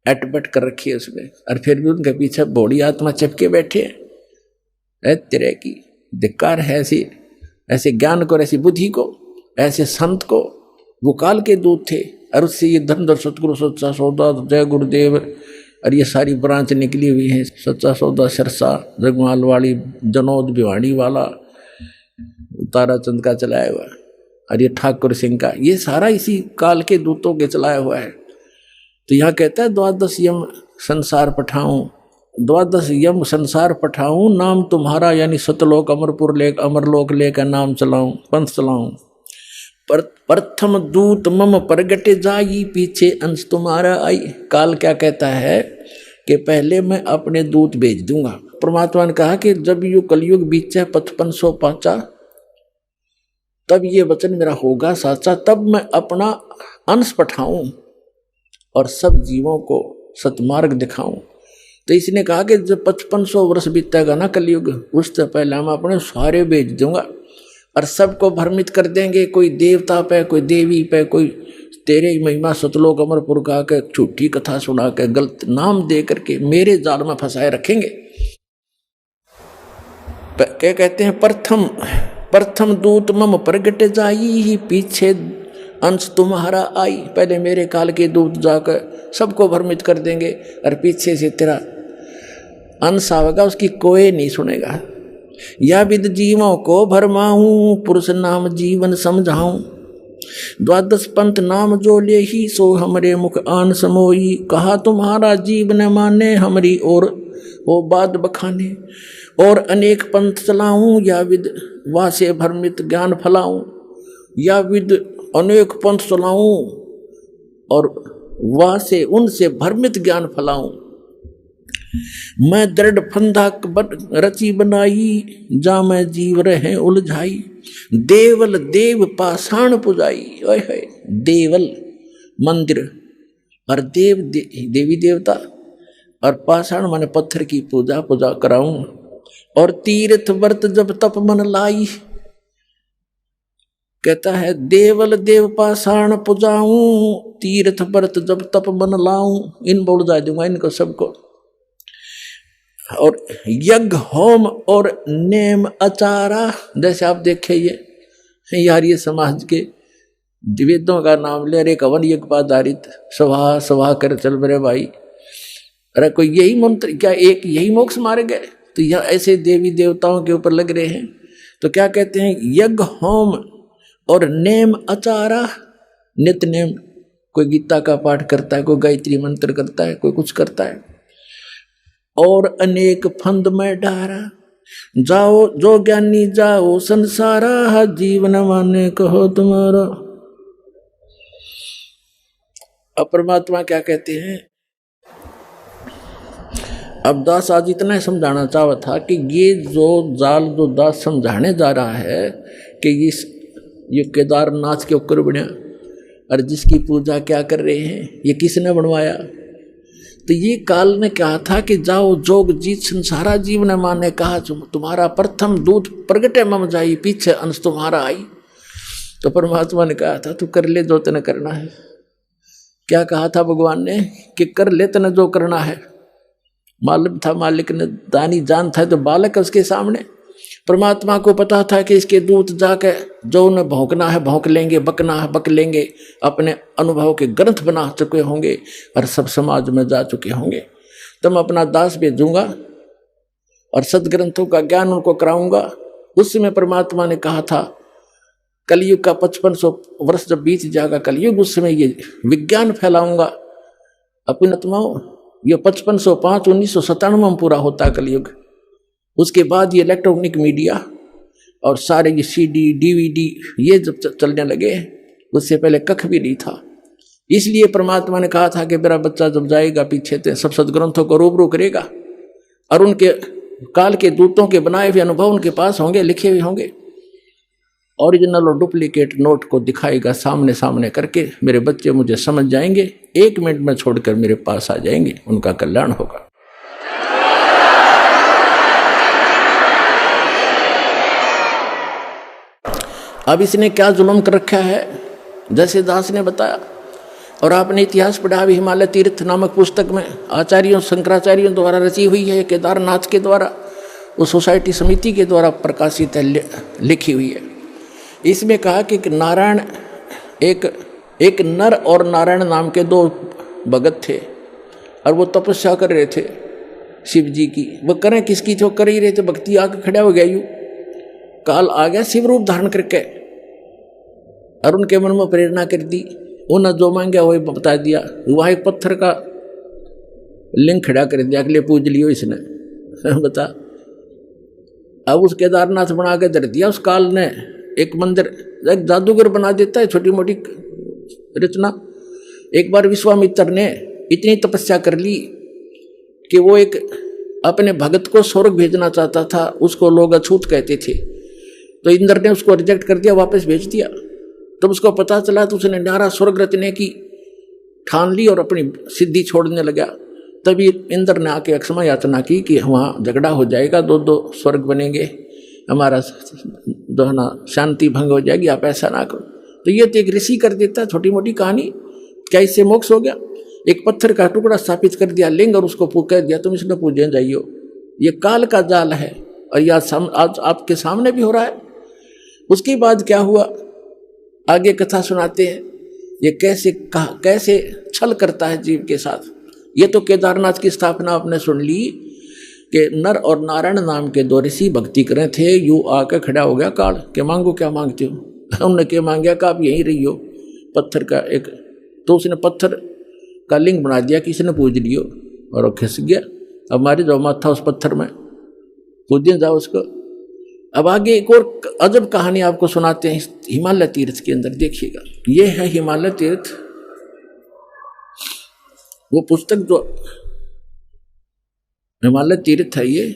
अटपट कर रखी है उसमें। और फिर भी उनके पीछे बौड़ी आत्मा चिपके बैठे है। तेरे की धिक्कार है ऐसे ज्ञान को, ऐसी बुद्धि को, ऐसे संत को। वो काल के दूत थे, और उससे ये धनधर सतगुरु सच्चा सौदा जय गुरुदेव और ये सारी ब्रांच निकली हुई है। सच्चा सौदा सरसा जगमाल वाली जनोद भिवाड़ी वाला ताराचंद का चलाया हुआ, और ये ठाकुर सिंह का, ये सारा इसी काल के दूतों के चलाया हुआ है। तो यहाँ कहता है 12 यम संसार पठाऊं, 12 यम संसार पठाऊं, नाम तुम्हारा यानी सतलोक अमरलोक लेकर नाम चलाऊं, पंथ चलाऊं। प्रथम दूत मम प्रगट जाई, पीछे अंश तुम्हारा आई। काल क्या कहता है कि पहले मैं अपने दूत भेज दूंगा। परमात्मा ने कहा कि जब युग कलयुग बीचे 5500 पाचा, तब ये वचन मेरा होगा साचा, तब मैं अपना अंश पठाऊं और सब जीवों को सतमार्ग दिखाऊं। तो इसने कहा कि जब 5500 वर्ष बीतेगा ना कलयुग, उससे पहले हम अपने सारे भेज दूंगा और सबको भ्रमित कर देंगे। कोई देवता पे, कोई देवी पे, कोई तेरे ही महिमा सतलोक अमरपुर का के झूठी कथा सुना के गलत नाम दे करके मेरे जाल में फंसाए रखेंगे। क्या कहते हैं, प्रथम दूत मम प्रगट जाई, पीछे अंश तुम्हारा आई। पहले मेरे काल के दूत जाकर सबको भ्रमित कर देंगे, और पीछे से तेरा अंश आवेगा, उसकी कोई नहीं सुनेगा। या विद जीवों को भरमाऊं, पुरुष नाम जीवन समझाऊं। 12 पंथ नाम जो ले ही, सो हमरे मुख आन समोई। कहा तुम्हारा जीव न माने, हमरी और वो बात बखाने। और अनेक पंथ चलाऊं, या विद वासे भ्रमित ज्ञान फलाऊं। या विद अनेक पंथ चलाऊं और वासे उनसे भ्रमित ज्ञान फलाऊं। मैं दृढ़ फंदा रची बनाई, जा मैं जीव रहे उलझाई। देवल देव पाषाण पुजाई, ओए होए, देवल मंदिर और देवी देवता और पाषाण माने पत्थर की पूजा कराऊं। और तीर्थ व्रत जब तप मन लाई, कहता है देवल देव पाषाण पुजाऊं, तीर्थ व्रत जब तप मन लाऊं। इन बोल जा दूंगा इनको सबको। और यज्ञ होम और नेम आचारा, जैसे आप देखे ये यार, ये समाज के वेदों का नाम ले रहे, कवन यज्ञ पर आधारित सभा सभा कर चल मेरे भाई। अरे कोई यही मंत्र क्या, एक यही मोक्ष मारे गए? तो यह ऐसे देवी देवताओं के ऊपर लग रहे हैं। तो क्या कहते हैं, यज्ञ होम और नेम आचारा, नित्य नेम, कोई गीता का पाठ करता है, कोई गायत्री मंत्र करता है, कोई कुछ करता है। और अनेक फंद में डारा, जाओ जो ज्ञानी जाओ संसारा, जीवन माने कहो तुम्हारा। अब परमात्मा क्या कहते हैं, अब दास आज इतना समझाना चाहता था कि ये जो जाल जो दास समझाने जा रहा है कि ये केदारनाथ के ऊपर बना और जिसकी पूजा क्या कर रहे हैं, ये किसने बनवाया? तो ये काल ने कहा था कि जाओ जोग जीत संसारा, जीव ने माने कहा तुम्हारा प्रथम दूत प्रगटे मम जाई, पीछे अंश तुम्हारा आई। तो परमात्मा ने कहा था तू कर ले जो तने करना है। क्या कहा था भगवान ने कि कर ले तने जो करना है। मालूम था मालिक ने, दानी जान था तो बालक उसके सामने। परमात्मा को पता था कि इसके दूत जाके जो उन्हें भौंकना है भौंक लेंगे, बकना है बक लेंगे, अपने अनुभव के ग्रंथ बना चुके होंगे और सब समाज में जा चुके होंगे। तो मैं अपना दास भेजूंगा और सदग्रंथों का ज्ञान उनको कराऊंगा। उस समय परमात्मा ने कहा था कलयुग का 5500 वर्ष जब बीत जाएगा कलयुग, उस समय ये विज्ञान फैलाऊंगा अपनी आत्माओं। ये 5505 1997 में पूरा होता है कलयुग। उसके बाद ये इलेक्ट्रॉनिक मीडिया और सारे ये CD DVD ये जब चलने लगे, उससे पहले कख भी नहीं था। इसलिए परमात्मा ने कहा था कि मेरा बच्चा जब जाएगा पीछे तो सब सदग्रंथों को रूबरू करेगा और उनके काल के दूतों के बनाए हुए अनुभव उनके पास होंगे, लिखे हुए होंगे। ओरिजिनल और डुप्लीकेट नोट को दिखाएगा सामने सामने करके, मेरे बच्चे मुझे समझ जाएंगे, 1 मिनट में छोड़कर मेरे पास आ जाएंगे, उनका कल्याण होगा। अब इसने क्या जुल्म कर रखा है, जैसे दास ने बताया और आपने इतिहास पढ़ा भी, हिमालय तीर्थ नामक पुस्तक में आचार्यों शंकराचार्यों द्वारा रची हुई है, केदारनाथ के द्वारा उस सोसाइटी समिति के द्वारा प्रकाशित है, लिखी हुई है। इसमें कहा कि नारायण एक नर और नारायण नाम के 2 भगत थे और वो तपस्या कर रहे थे शिव जी की। वो करें किसकी थे, वो कर ही रहे थे, भक्ति आके खड़ा हो गया। यूं काल आ गया शिव रूप धारण करके और उनके मन में प्रेरणा कर दी। उन्हें जो मांगा वही बता दिया। वहाँ एक पत्थर का लिंग खड़ा कर दिया, अगले पूज लियो इसने बता। अब उस केदारनाथ बना के धर दिया। उस काल ने एक मंदिर, एक जादूगर बना देता है छोटी मोटी रचना। एक बार विश्वामित्र ने इतनी तपस्या कर ली कि वो एक अपने भगत को स्वर्ग भेजना चाहता था, उसको लोग अछूत कहते थे। तो इंद्र ने उसको रिजेक्ट कर दिया, वापस भेज दिया। तब उसको पता चला तो उसने नारा स्वर्ग रचने की ठान ली और अपनी सिद्धि छोड़ने लगा। तभी इंद्र ने आके क्षमा याचना की कि वहाँ झगड़ा हो जाएगा, 2 स्वर्ग बनेंगे, हमारा दोहना शांति भंग हो जाएगी, आप ऐसा ना करो। तो ये तो एक ऋषि कर देता है, छोटी मोटी कहानी। क्या इससे मोक्ष हो गया? एक पत्थर का टुकड़ा स्थापित कर दिया लिंग और उसको कह दिया तुम इसको पूजने जाइयो। ये काल का जाल है और यह आज आपके सामने भी हो रहा है। उसके बाद क्या हुआ, आगे कथा सुनाते हैं। ये कैसे छल करता है जीव के साथ। ये तो केदारनाथ की स्थापना आपने सुन ली कि नर और नारायण नाम के 2 ऋषि भक्ति करे थे। यू आकर खड़ा हो गया काल के मांगो क्या मांगते हो। उन्होंने क्या मांगा कि आप यहीं रहियो, पत्थर का एक। तो उसने पत्थर का लिंग बना दिया, किसी ने पूज लियो और वो खिस गया। अब मारे जाओ माथा उस पत्थर में, पूजने जाओ उसको। अब आगे एक और अजब कहानी आपको सुनाते हैं हिमालय तीर्थ के अंदर। देखिएगा, ये है हिमालय तीर्थ, वो पुस्तक जो हिमालय तीर्थ है ये।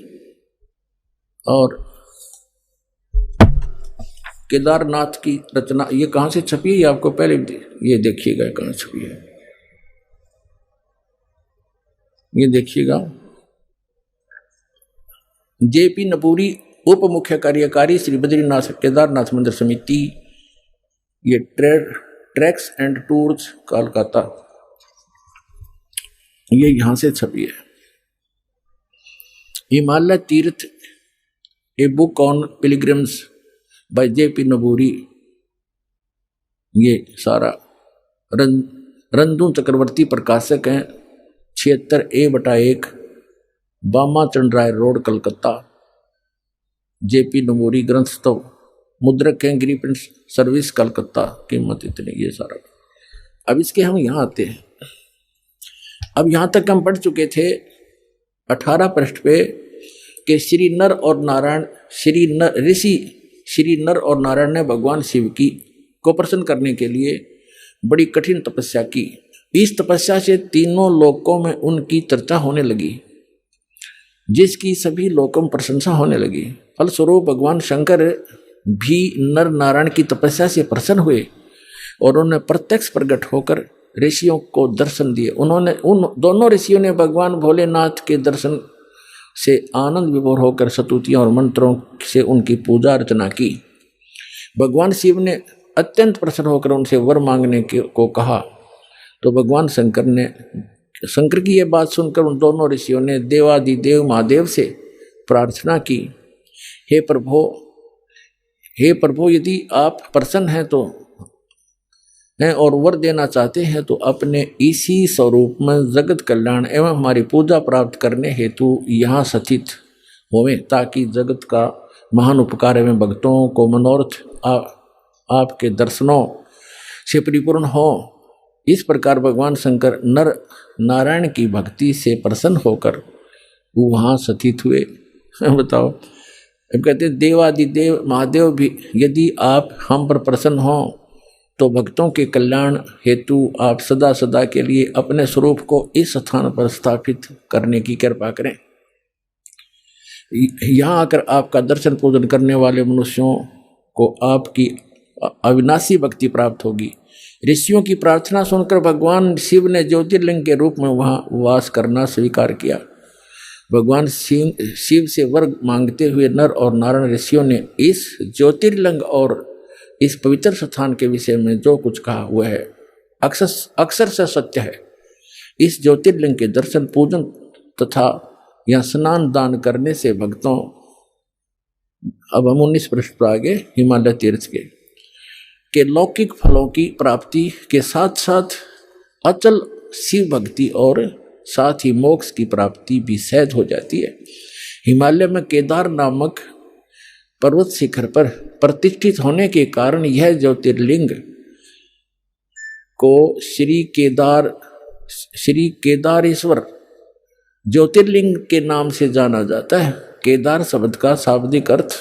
और केदारनाथ की रचना ये कहाँ से छपी है, ये आपको पहले ये देखिएगा कहाँ छपी है, ये देखिएगा। जेपी नपूरी, उप मुख्य कार्यकारी, श्री बद्रीनाथ केदारनाथ मंदिर समिति, ये ट्रैक्स एंड टूर्स कोलकाता, ये यहां से छपी है। Himalaya Tirtha a book on pilgrims by JP Naburi, ये सारा रंदू चक्रवर्ती प्रकाशक हैं, 76A/1 Bama Chandray road Calcutta. JP Naburi ग्रंथस्तव, मुद्रक हैं गिरी प्रिंट सर्विस कलकत्ता, कीमत इतनी, ये सारा। अब इसके हम यहाँ आते हैं। अब यहाँ तक हम पढ़ चुके थे 18 पृष्ठ पे कि श्री नर और नारायण, श्री नर और नारायण ने भगवान शिव की को प्रसन्न करने के लिए बड़ी कठिन तपस्या की। इस तपस्या से तीनों लोकों में उनकी चर्चा होने लगी, जिसकी सभी लोकों में प्रशंसा होने लगी। फलस्वरूप भगवान शंकर भी नर नारायण की तपस्या से प्रसन्न हुए और उन्हें प्रत्यक्ष प्रकट होकर ऋषियों को दर्शन दिए। उन दोनों ऋषियों ने भगवान भोलेनाथ के दर्शन से आनंद विभोर होकर स्तुतियों और मंत्रों से उनकी पूजा अर्चना की। भगवान शिव ने अत्यंत प्रसन्न होकर उनसे वर मांगने को कहा, तो भगवान शंकर की यह बात सुनकर उन दोनों ऋषियों ने देवादिदेव महादेव से प्रार्थना की, हे प्रभु यदि आप प्रसन्न हैं और वर देना चाहते हैं तो अपने इसी स्वरूप में जगत कल्याण एवं हमारी पूजा प्राप्त करने हेतु यहाँ स्थित होवें, ताकि जगत का महान उपकार एवं भक्तों को मनोरथ आपके दर्शनों से परिपूर्ण हो। इस प्रकार भगवान शंकर नर नारायण की भक्ति से प्रसन्न होकर वहाँ स्थित हुए। बताओ, अब कहते देवादिदेव महादेव भी यदि आप हम पर प्रसन्न हो तो भक्तों के कल्याण हेतु आप सदा सदा के लिए अपने स्वरूप को इस स्थान पर स्थापित करने की कृपा करें। यहाँ आकर आपका दर्शन पूजन करने वाले मनुष्यों को आपकी अविनाशी भक्ति प्राप्त होगी। ऋषियों की प्रार्थना सुनकर भगवान शिव ने ज्योतिर्लिंग के रूप में वहाँ वास करना स्वीकार किया। भगवान शिव से वर मांगते हुए नर और नारायण ऋषियों ने इस ज्योतिर्लिंग और इस पवित्र स्थान के विषय में जो कुछ कहा हुआ है अक्सर से सत्य है। इस ज्योतिर्लिंग के दर्शन पूजन तथा या स्नान दान करने से भक्तों, अब हम 19 पृष्ठ पर आगे हिमालय तीर्थ के लौकिक फलों की प्राप्ति के साथ साथ अचल शिव भक्ति और साथ ही मोक्ष की प्राप्ति भी सहज हो जाती है। हिमालय में केदार नामक पर्वत शिखर पर प्रतिष्ठित होने के कारण यह ज्योतिर्लिंग को श्री केदारेश्वर ज्योतिर्लिंग के नाम से जाना जाता है। केदार शब्द का शाब्दिक अर्थ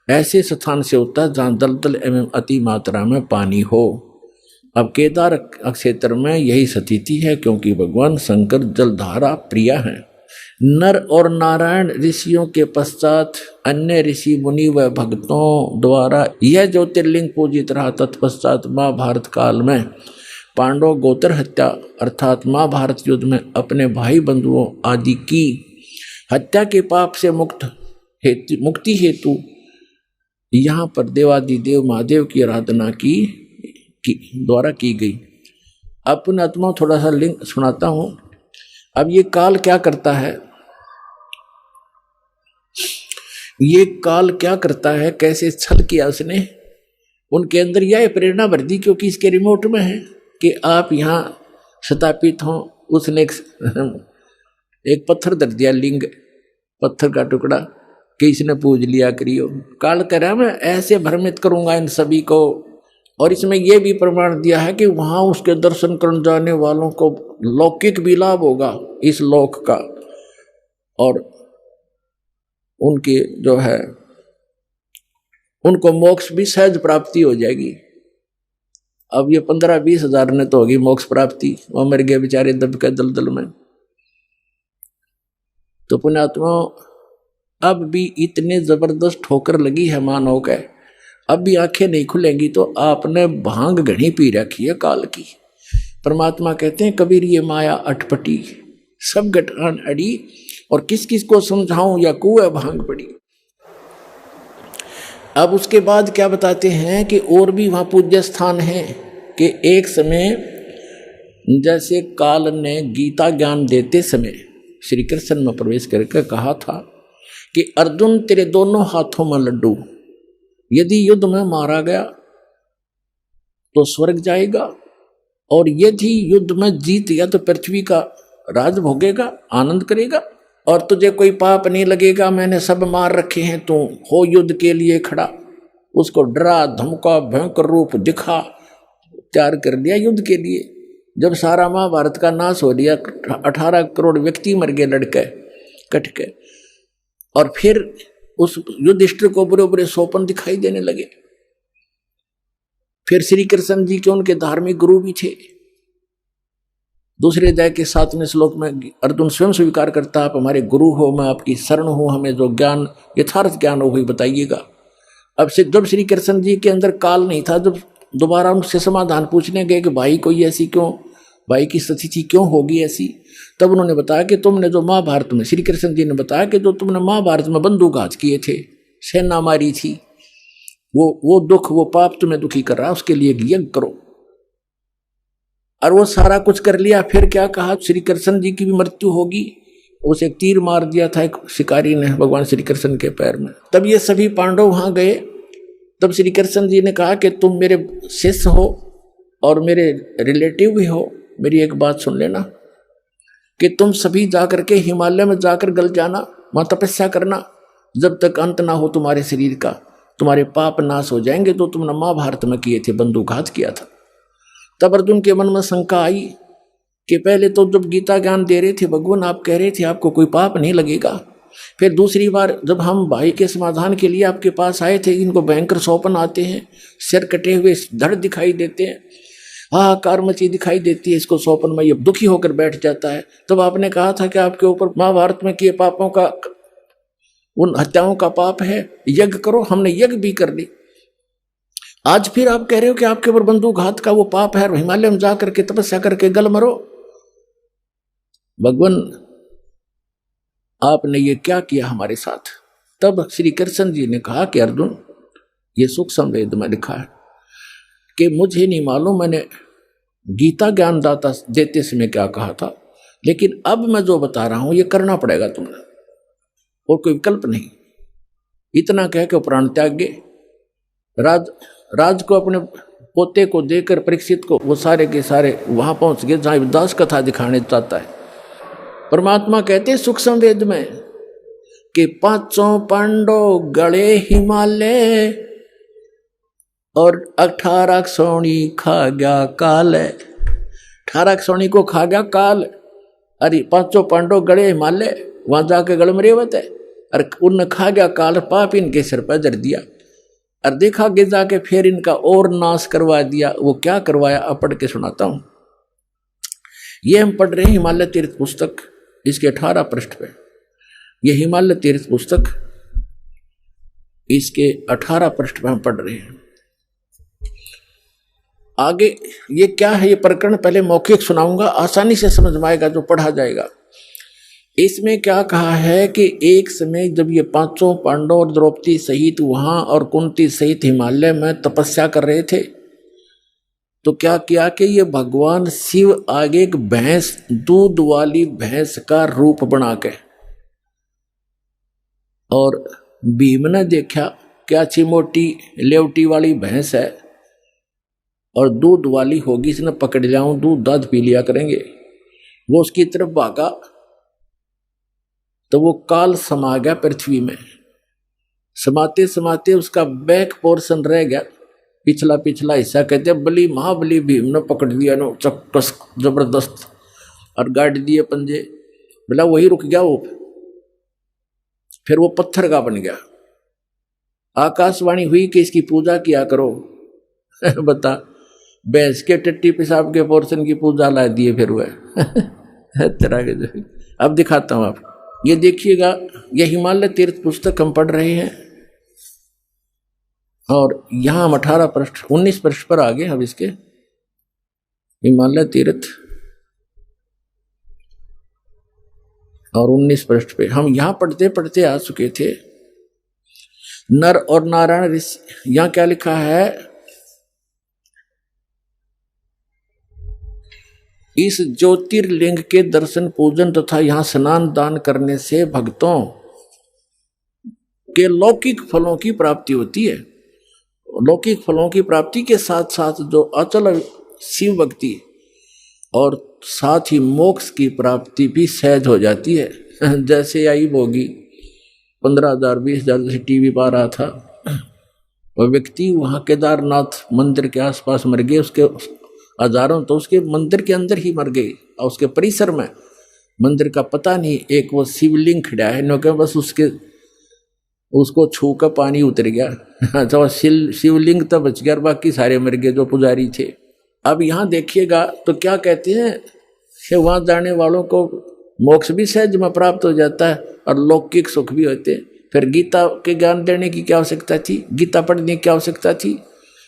ऐसे स्थान से होता है जहाँ दलदल एवं अति मात्रा में पानी हो। अब केदार क्षेत्र में यही स्थिति है, क्योंकि भगवान शंकर जलधारा प्रिय हैं। नर और नारायण ऋषियों के पश्चात अन्य ऋषि मुनि व भक्तों द्वारा यह ज्योतिर्लिंग पूजित रहा। तत्पश्चात महाभारत काल में पांडव गोत्र हत्या अर्थात महाभारत युद्ध में अपने भाई बंधुओं आदि की हत्या के पाप से मुक्ति हेतु यहाँ पर देवादिदेव महादेव की आराधना द्वारा की गई। अब पुण्यात्मा थोड़ा सा लिंक सुनाता हूँ। अब ये काल क्या करता है, ये काल क्या करता है, कैसे छल किया उसने, उनके अंदर यह प्रेरणा भर दी, क्योंकि इसके रिमोट में है कि आप यहाँ स्थापित हों। उसने एक पत्थर धर दिया, लिंग पत्थर का टुकड़ा, कि इसने पूज लिया करियो। काल कह रहा मैं ऐसे भ्रमित करूंगा इन सभी को। और इसमें यह भी प्रमाण दिया है कि वहां उसके दर्शन करने जाने वालों को लौकिक भी लाभ होगा इस लोक का, और उनके जो है उनको मोक्ष भी सहज प्राप्ति हो जाएगी। अब ये 15-20 हजार ने तो होगी मोक्ष प्राप्ति, वो मर गए बेचारे दब के दलदल में। तो तो पुण्यात्मा अब भी इतने जबरदस्त ठोकर लगी है मानव के, अब भी आंखें नहीं खुलेंगी तो आपने भांग घनी पी रखी है काल की। परमात्मा कहते हैं कबीर ये माया अटपटी, सब गठान अड़ी, और किस किस को समझाऊं या कुएं भांग पड़ी। अब उसके बाद क्या बताते हैं कि और भी वहां पूज्य स्थान है कि एक समय जैसे काल ने गीता ज्ञान देते समय श्री कृष्ण में प्रवेश करके कहा था कि अर्जुन तेरे दोनों हाथों में लड्डू, यदि युद्ध में मारा गया तो स्वर्ग जाएगा, और यदि युद्ध में जीत गया तो पृथ्वी का राज भोगेगा, आनंद करेगा, और तुझे कोई पाप नहीं लगेगा, मैंने सब मार रखे हैं, तू हो युद्ध के लिए खड़ा। उसको डरा धमका भयंकर रूप दिखा, तैयार कर दिया युद्ध के लिए। जब सारा महाभारत का नाश हो दिया, 18 करोड़ व्यक्ति मर गए लड़के कट के, और फिर उस युधिष्ठिर को बुरे बुरे सोपन दिखाई देने लगे। फिर श्री कृष्ण जी के उनके धार्मिक गुरु भी थे। दूसरे अध्याय के 7वें श्लोक में अर्जुन स्वयं स्वीकार करता, आप हमारे गुरु हो, मैं आपकी शरण हूं, हमें जो ज्ञान यथार्थ ज्ञान हो वही बताइएगा। अब से जब श्री कृष्ण जी के अंदर काल नहीं था, जब दोबारा उनसे समाधान पूछने गए कि भाई कोई ऐसी क्यों, भाई की स्थिति क्यों होगी ऐसी, तब उन्होंने बताया कि तुमने जो महाभारत में, श्री कृष्ण जी ने बताया कि जो तुमने महाभारत में बंदूकघात किए थे, सेना मारी थी, वो दुख, वो पाप तुम्हें दुखी कर रहा है, उसके लिए यज्ञ करो। और वो सारा कुछ कर लिया। फिर क्या कहा, श्री कृष्ण जी की भी मृत्यु होगी, उसे एक तीर मार दिया था एक शिकारी ने भगवान श्री कृष्ण के पैर में। तब ये सभी पांडव वहां गए। तब श्री कृष्ण जी ने कहा कि तुम मेरे शिष्य हो और मेरे रिलेटिव भी हो, मेरी एक बात सुन लेना कि तुम सभी जाकर के हिमालय में जाकर गल जाना, वहां तपस्या करना, जब तक अंत ना हो तुम्हारे शरीर का, तुम्हारे पाप नाश हो जाएंगे जो तुमने महाभारत में किए थे, बंदूकघात किया था। तब अर्जुन के मन में शंका आई कि पहले तो जब गीता ज्ञान दे रहे थे भगवान, आप कह रहे थे आपको कोई पाप नहीं लगेगा, फिर दूसरी बार जब हम भाई के समाधान के लिए आपके पास आए थे, इनको भयंकर सौपन आते हैं, सिर कटे हुए धड़ दिखाई देते हैं, हाहाकार मची दिखाई देती है, इसको सौपन में ये दुखी होकर बैठ जाता है। तब आपने कहा था कि आपके ऊपर महाभारत में किए पापों का, उन हत्याओं का पाप है, यज्ञ करो। हमने यज्ञ भी कर ली। आज फिर आप कह रहे हो कि आपके ऊपर बंदूकघात का वो पाप है, हिमालय में जाकर के तपस्या करके गल मरो। भगवान आपने ये क्या किया हमारे साथ। तब श्री कृष्ण जी ने कहा कि अर्जुन, ये सूक्ष्म वेद में लिखा है कि मुझे नहीं मालूम मैंने गीता ज्ञान दाता देते समय क्या कहा था, लेकिन अब मैं जो बता रहा हूं ये करना पड़ेगा तुम्हें, और कोई विकल्प नहीं। इतना कह के प्राण त्याग गए। राज को अपने पोते को देकर परीक्षित को वो सारे के सारे वहां पहुंच गए जहां दास कथा दिखाने चाहता है। परमात्मा कहते हैं सूक्ष्म वेद में कि 5 पांडव गड़े हिमालय और 18 सोनी खा गया काल। 18 सोनी को खा गया काल। अरे 5 पांडव गड़े हिमालय, वहां जाके गड़ मरे हुए थे, और उन खा गया काल, पाप इनके सिर पर जर दिया, और देखा कि जाके फिर इनका और नाश करवा दिया। वो क्या करवाया, अब पढ़ के सुनाता हूं। ये हम पढ़ रहे हैं हिमालय तीर्थ पुस्तक, इसके 18 पृष्ठ पे। ये हिमालय तीर्थ पुस्तक, इसके 18 पृष्ठ पे हम पढ़ रहे हैं। आगे ये क्या है, ये प्रकरण पहले मौखिक सुनाऊंगा, आसानी से समझ में आएगा जो पढ़ा जाएगा। इसमें क्या कहा है कि एक समय जब ये 5 पांडव और द्रौपदी सहित वहां और कुंती सहित हिमालय में तपस्या कर रहे थे, तो क्या किया कि ये भगवान शिव आगे एक भैंस, दूध वाली भैंस का रूप बना के, और भीम ने देखा क्या अच्छी मोटी लेवटी वाली भैंस है और दूध वाली होगी, इसने पकड़ जाऊं, दूध दाद पी लिया करेंगे। वो उसकी तरफ भागा तो वो काल समा गया पृथ्वी में। समाते समाते उसका बैक पोर्शन रह गया, पिछला हिस्सा। कहते बली महाबली भीम ने पकड़ दिया नो चक्कस जबरदस्त, और गाड़ दिए पंजे, बोला वही रुक गया वो, फिर वो पत्थर का बन गया। आकाशवाणी हुई कि इसकी पूजा किया करो। बता, भैंस के टट्टी पेशाब के पोर्शन की पूजा ला दिए फिर हुआ। तरह के अब दिखाता हूं आप। ये देखिएगा, ये हिमालय तीर्थ पुस्तक हम पढ़ रहे हैं और यहां हम 18 पृष्ठ 19 पृष्ठ पर आ गए। अब इसके हिमालय तीर्थ और 19 पृष्ठ पे हम यहां पढ़ते पढ़ते आ चुके थे। नर और नारायण ऋषि, यहां क्या लिखा है, इस ज्योतिर्लिंग के दर्शन पूजन तथा यहां स्नान दान करने से भक्तों के लौकिक फलों की प्राप्ति होती है। लौकिक फलों की प्राप्ति के साथ साथ जो अचल शिव भक्ति और साथ ही मोक्ष की प्राप्ति भी सहज हो जाती है। जैसे आई भोगी 15,000 20,000 जैसे टीवी पर आ रहा था, वह व्यक्ति वहां केदारनाथ मंदिर के आसपास मर गए, उसके हजारों तो उसके मंदिर के अंदर ही मर गए और उसके परिसर में मंदिर का पता नहीं, एक वो शिवलिंग खड़ा है न, बस उसको छू कर पानी उतर गया। तो शिवलिंग तो बच गया, बाकी सारे मर गए जो पुजारी थे। अब यहाँ देखिएगा तो क्या कहते हैं कि वहां जाने वालों को मोक्ष भी सहज में प्राप्त हो जाता है और लौकिक सुख भी होते। फिर गीता के ज्ञान देने की क्या आवश्यकता थी, गीता पढ़ने की क्या आवश्यकता थी,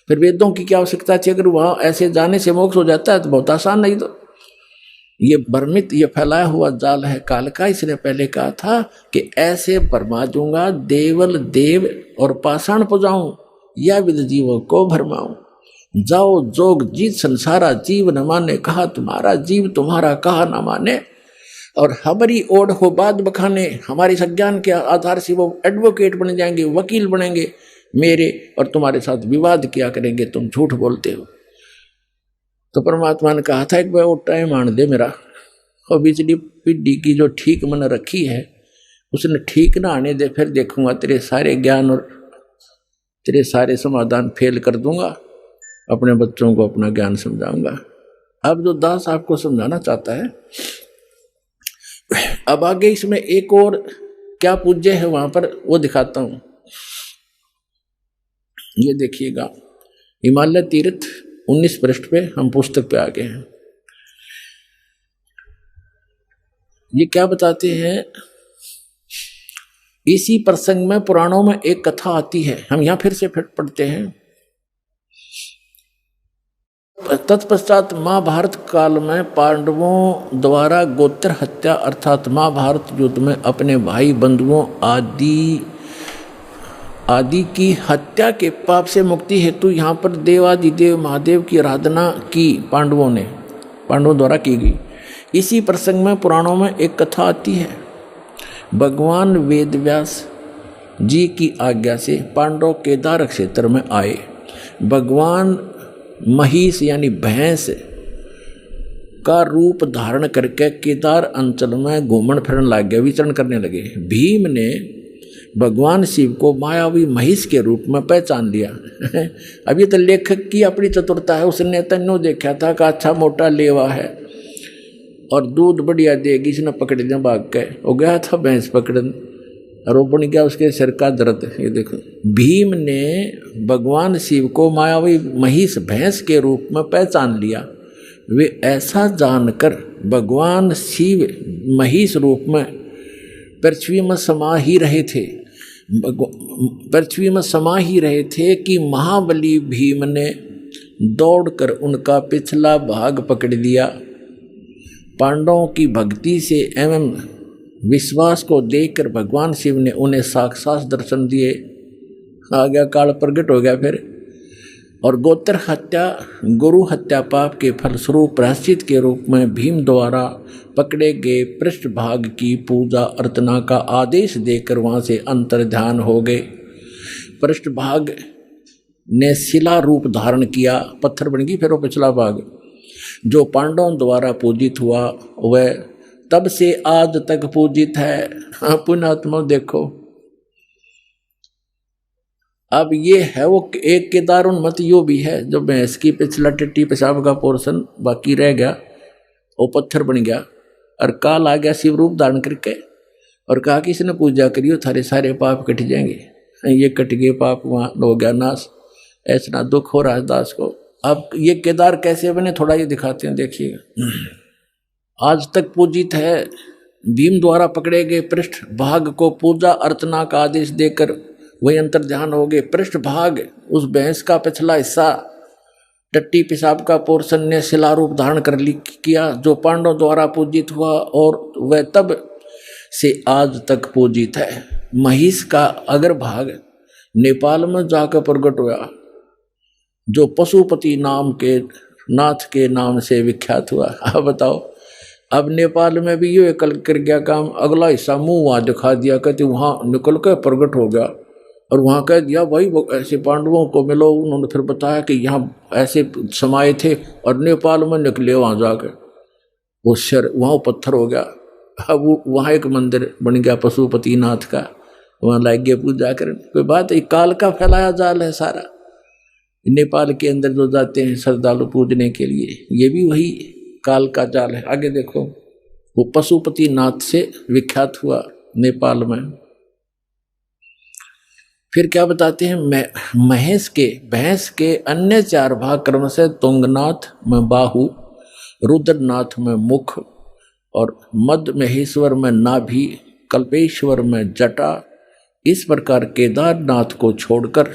फिर वेदों की क्या आवश्यकता थी। अगर वहां ऐसे जाने से मोक्ष हो जाता है तो बहुत आसान। नहीं तो ये भ्रमित, ये फैलाया हुआ जाल है काल का। इसने पहले कहा था कि ऐसे भरमा दूंगा देवल देव और पाषाण पुजाऊं, या विद जीवों को भरमाऊं। जाओ जोग जीत संसारा जीव न माने, कहा तुम्हारा जीव तुम्हारा कहा न माने। और हमारी ओढ़ हो बात बखाने, हमारे संज्ञान के आधार से वो एडवोकेट बन जाएंगे, वकील बनेंगे मेरे, और तुम्हारे साथ विवाद किया करेंगे, तुम झूठ बोलते हो। तो परमात्मा ने कहा था एक बार वो टाइम आने दे मेरा, और बिजली पिड्डी की जो ठीक मन रखी है उसने ठीक ना आने दे, फिर देखूंगा तेरे सारे ज्ञान और तेरे सारे समाधान फेल कर दूंगा, अपने बच्चों को अपना ज्ञान समझाऊंगा। अब जो दास आपको समझाना चाहता है, अब आगे इसमें एक और क्या पूज्य है वहां पर वो दिखाता हूं। ये देखिएगा, हिमालय तीर्थ 19 पृष्ठ पे हम पुस्तक पे आ गए हैं। ये क्या बताते हैं, इसी प्रसंग में पुराणों में एक कथा आती है, हम यहां फिर से पढ़ते हैं। तत्पश्चात महाभारत काल में पांडवों द्वारा गोत्र हत्या अर्थात महाभारत युद्ध में अपने भाई बंधुओं आदि की हत्या के पाप से मुक्ति हेतु यहाँ पर देवादिदेव महादेव की आराधना की पांडवों द्वारा की गई। इसी प्रसंग में पुराणों में एक कथा आती है। भगवान वेदव्यास जी की आज्ञा से पांडव केदार क्षेत्र में आए। भगवान महिष यानी भैंस का रूप धारण करके केदार अंचल में घूमन फिरन लग गया, विचरण करने लगे। भीम ने भगवान शिव को मायावी महिष के रूप में पहचान लिया। अब ये तो लेखक की अपनी चतुरता है, उसने तन्नो देखा था कि अच्छा मोटा लेवा है और दूध बढ़िया देगी, इसने पकड़ दिया, भाग के हो गया था भैंस पकड़न, और वो बन गया उसके सिर का दर्द। ये देखो, भीम ने भगवान शिव को मायावी महिष भैंस के रूप में पहचान लिया। वे ऐसा जानकर भगवान शिव महिष रूप में पृथ्वी में समा ही रहे थे कि महाबली भीम ने दौड़कर उनका पिछला भाग पकड़ लिया। पांडवों की भक्ति से एवं विश्वास को देखकर भगवान शिव ने उन्हें साक्षात दर्शन दिए। आ गया काल प्रकट हो गया फिर। और गोत्र हत्या गुरु हत्या पाप के फलस्वरूप प्रायश्चित के रूप में भीम द्वारा पकड़े गए पृष्ठभाग की पूजा अर्चना का आदेश देकर वहां से अंतर्ध्यान हो गए। पृष्ठभाग ने शिला रूप धारण किया, पत्थर बन गई, फिर वो पिछला भाग जो पांडवों द्वारा पूजित हुआ वह तब से आज तक पूजित है। पुण्यात्मा देखो, अब ये है वो एक केदार उन्मत यो भी है जो भैंस की पिछला टिट्टी पेशाब का पोर्शन बाकी रह गया, वो पत्थर बन गया। और काल आ गया शिव रूप धारण करके और कहा कि इसने पूजा करियो, थारे सारे पाप कट जाएंगे। ये कट गए पाप, वहाँ हो गया नाश। ऐसा दुख हो रहा है दास को। अब ये केदार कैसे बने थोड़ा ये दिखाते हैं, देखिएगा। आज तक पूजित है भीम द्वारा पकड़े गए पृष्ठ भाग को पूजा अर्चना का आदेश देकर वही अंतर ध्यान हो गए। पृष्ठ भाग उस भैंस का पिछला हिस्सा टट्टी पेशाब का पोर्शन ने शिलारूप धारण कर किया, जो पांडवों द्वारा पूजित हुआ और वह तब से आज तक पूजित है। महिष का अग्र भाग नेपाल में जाकर प्रकट हुआ, जो पशुपति नाम के नाथ के नाम से विख्यात हुआ। आप बताओ, अब नेपाल में भी ये कल कर गया काम, अगला हिस्सा मुंह वहां दिखा दिया, कहते वहां निकल कर प्रकट हो गया और वहां कह दिया भाई ऐसे पांडवों को मिलो। उन्होंने फिर बताया कि यहाँ ऐसे समाये थे और नेपाल में निकले वहां जाकर, वो शर वहां पत्थर हो गया। अब वहां एक मंदिर बन गया पशुपति नाथ का, वहां लाग गए पूजा कर। कोई बात है, काल का फैलाया जाल है सारा। नेपाल के अंदर जो जाते हैं श्रद्धालु पूजने के लिए, ये भी वही काल का जाल है। आगे देखो, वो पशुपति नाथ से विख्यात हुआ नेपाल में। फिर क्या बताते हैं, भैंस के अन्य 4 भाग क्रम से तुंगनाथ में बाहु, रुद्रनाथ में मुख और मध्य महेश्वर में नाभि, कल्पेश्वर में जटा। इस प्रकार केदारनाथ को छोड़कर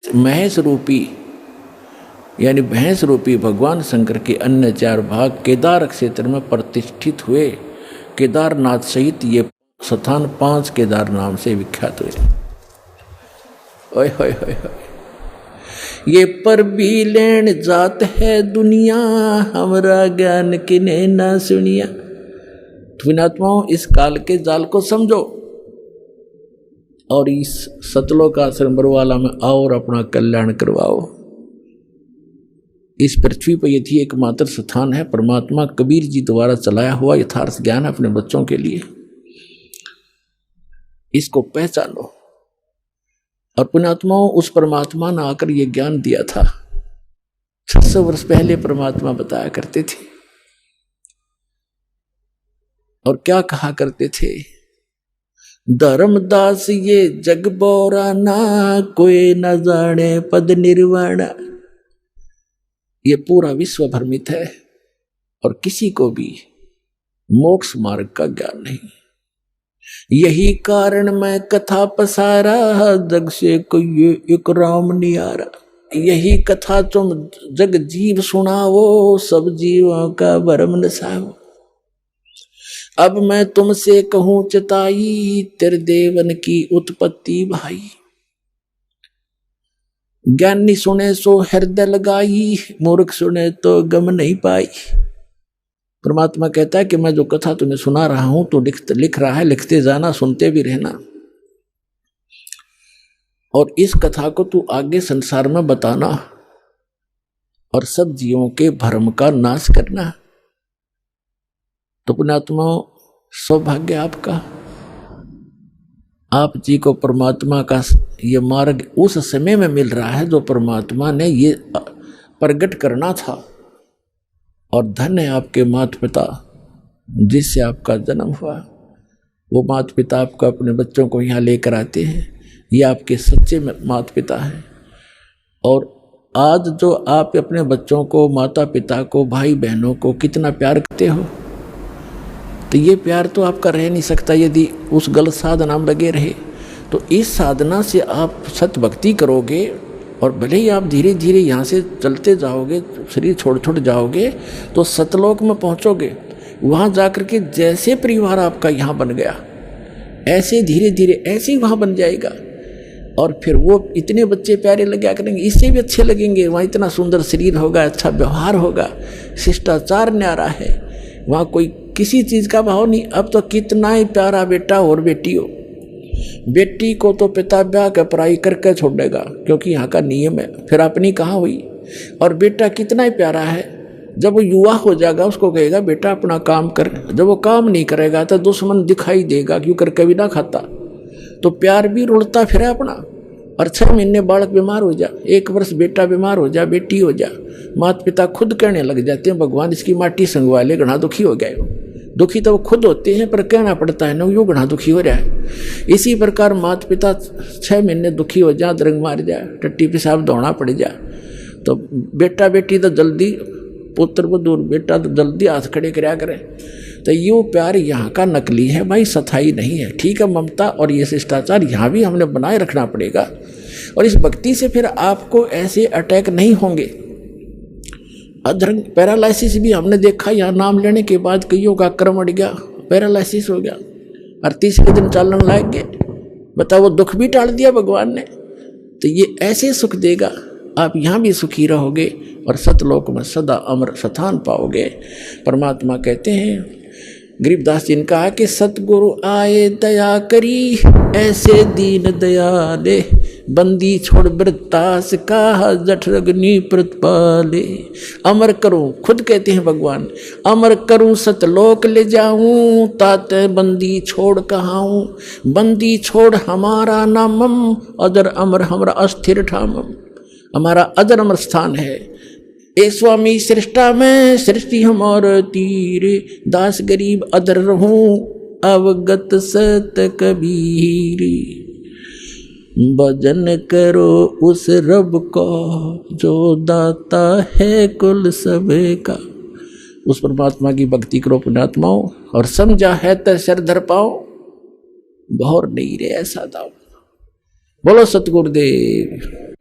महेश रूपी यानी भैंस रूपी भगवान शंकर के अन्य 4 भाग केदार क्षेत्र में प्रतिष्ठित हुए। केदारनाथ सहित ये स्थान 5 केदार नाम से विख्यात हुए। ओए होए होए होए, ये पर भी लेन जात है दुनिया, हमरा ज्ञान किने ना सुनिया। पुण्यात्माओं, इस काल के जाल को समझो और इस सतलोक आश्रम बरवाला में आओ और अपना कल्याण करवाओ। इस पृथ्वी पर यदि एकमात्र स्थान है परमात्मा कबीर जी द्वारा चलाया हुआ यथार्थ ज्ञान अपने बच्चों के लिए, इसको पहचानो। और पुण्यात्माओं, उस परमात्मा ने आकर ये ज्ञान दिया था। 600 वर्ष पहले परमात्मा बताया करते थे और क्या कहा करते थे, धर्मदास ये जग बोरा ना, कोई न जाने पद निर्वाण। ये पूरा विश्व भ्रमित है और किसी को भी मोक्ष मार्ग का ज्ञान नहीं। यही कारण मैं कथा पसारा, जग से कोई एक राम नियारा। यही कथा तुम जग जीव सुनाओ, सब जीवों का भरम नसाओ। अब मैं तुमसे कहूं चताई, तेरे देवन की उत्पत्ति भाई। ज्ञानी सुने सो हृदय लगाई, मूर्ख सुने तो गम नहीं पाई। परमात्मा कहता है कि मैं जो कथा तुम्हें सुना रहा हूं तो लिख रहा है, लिखते जाना, सुनते भी रहना। और इस कथा को तू आगे संसार में बताना और सब जीवों के भ्रम का नाश करना। तो पुण्यात्मा, सौभाग्य आपका, आप जी को परमात्मा का ये मार्ग उस समय में मिल रहा है जो परमात्मा ने ये प्रकट करना था। और धन्य है आपके माता पिता जिससे आपका जन्म हुआ। वो माता पिता आपको अपने बच्चों को यहाँ लेकर आते हैं, ये आपके सच्चे माता पिता हैं। और आज जो आप अपने बच्चों को, माता पिता को, भाई बहनों को कितना प्यार करते हो, तो ये प्यार तो आपका रह नहीं सकता यदि उस गलत साधना में लगे रहे। तो इस साधना से आप सत भक्ति करोगे और भले ही आप धीरे धीरे यहाँ से चलते जाओगे, शरीर छोड़ छोड़ जाओगे, तो सतलोक में पहुँचोगे। वहाँ जाकर के जैसे परिवार आपका यहाँ बन गया, ऐसे धीरे धीरे ऐसे ही वहाँ बन जाएगा। और फिर वो इतने बच्चे प्यारे लगा करेंगे, इससे भी अच्छे लगेंगे। वहाँ इतना सुंदर शरीर होगा, अच्छा व्यवहार होगा, शिष्टाचार न्यारा है, वहाँ कोई किसी चीज़ का भाव नहीं। अब तो कितना ही प्यारा बेटा और बेटी हो, बेटी को तो पिता ब्याह के पढ़ाई करके छोड़ेगा क्योंकि यहाँ का नियम है, फिर अपनी कहाँ हुई। और बेटा कितना ही प्यारा है, जब वो युवा हो जाएगा उसको कहेगा बेटा अपना काम कर। जब वो काम नहीं करेगा तो दुश्मन दिखाई देगा, क्यों कर कभी ना खाता। तो प्यार भी रुड़ता फिर अपना। और 6 महीने बालक बीमार हो जा, 1 वर्ष बेटा बीमार हो जा, बेटी हो जा, माता पिता खुद कहने लग जाते हैं भगवान इसकी माटी संगवा ले, घना दुखी हो गए। दुखी तो वो खुद होते हैं पर कहना पड़ता है ना, यूँ घना दुखी हो रहा है। इसी प्रकार माता पिता 6 महीने दुखी हो जा, दरंग मार जाए, टट्टी पेशाब दौड़ना पड़ जाए, तो बेटा बेटी तो जल्दी, पुत्र को दूर, बेटा तो जल्दी हाथ खड़े कराया करे। तो ये प्यार यहाँ का नकली है भाई, सथाई नहीं है। ठीक है, ममता और ये शिष्टाचार यहाँ भी हमने बनाए रखना पड़ेगा, और इस भक्ति से फिर आपको ऐसे अटैक नहीं होंगे। अधर्म पैरालिसिस भी हमने देखा, यहाँ नाम लेने के बाद कईयों का क्रम अड़ गया, पैरालिसिस हो गया और तीसरे दिन चालन लाग गए। बताओ, वो दुख भी टाल दिया भगवान ने। तो ये ऐसे सुख देगा, आप यहाँ भी सुखी रहोगे और सतलोक में सदा अमर स्थान पाओगे। परमात्मा कहते हैं, गरीबदास जी ने कहा कि सतगुरु आए दया करी, ऐसे दीन दयाले, बंदी छोड़ वृत्तास का जठ अग्नि प्रतिपाले। अमर करूं, खुद कहते हैं भगवान, अमर करूं सतलोक ले जाऊं, तात बंदी छोड़ कहाऊं। बंदी छोड़ हमारा नामम, अदर अमर हमारा अस्थिर ठामम। हमारा अदर अमर स्थान है। ए स्वामी सृष्टा में सृष्टि हमार तीरे, दास गरीब अदर रहूं, अवगत सत कबीर। भजन करो उस रब को, जो दाता है कुल सबे का। उस परमात्मा की भक्ति करो पुण्यात्माओं, और समझा है तो सिर धर पाओ, गौर नहीं रे ऐसा दाओ। बोलो सतगुरुदेव।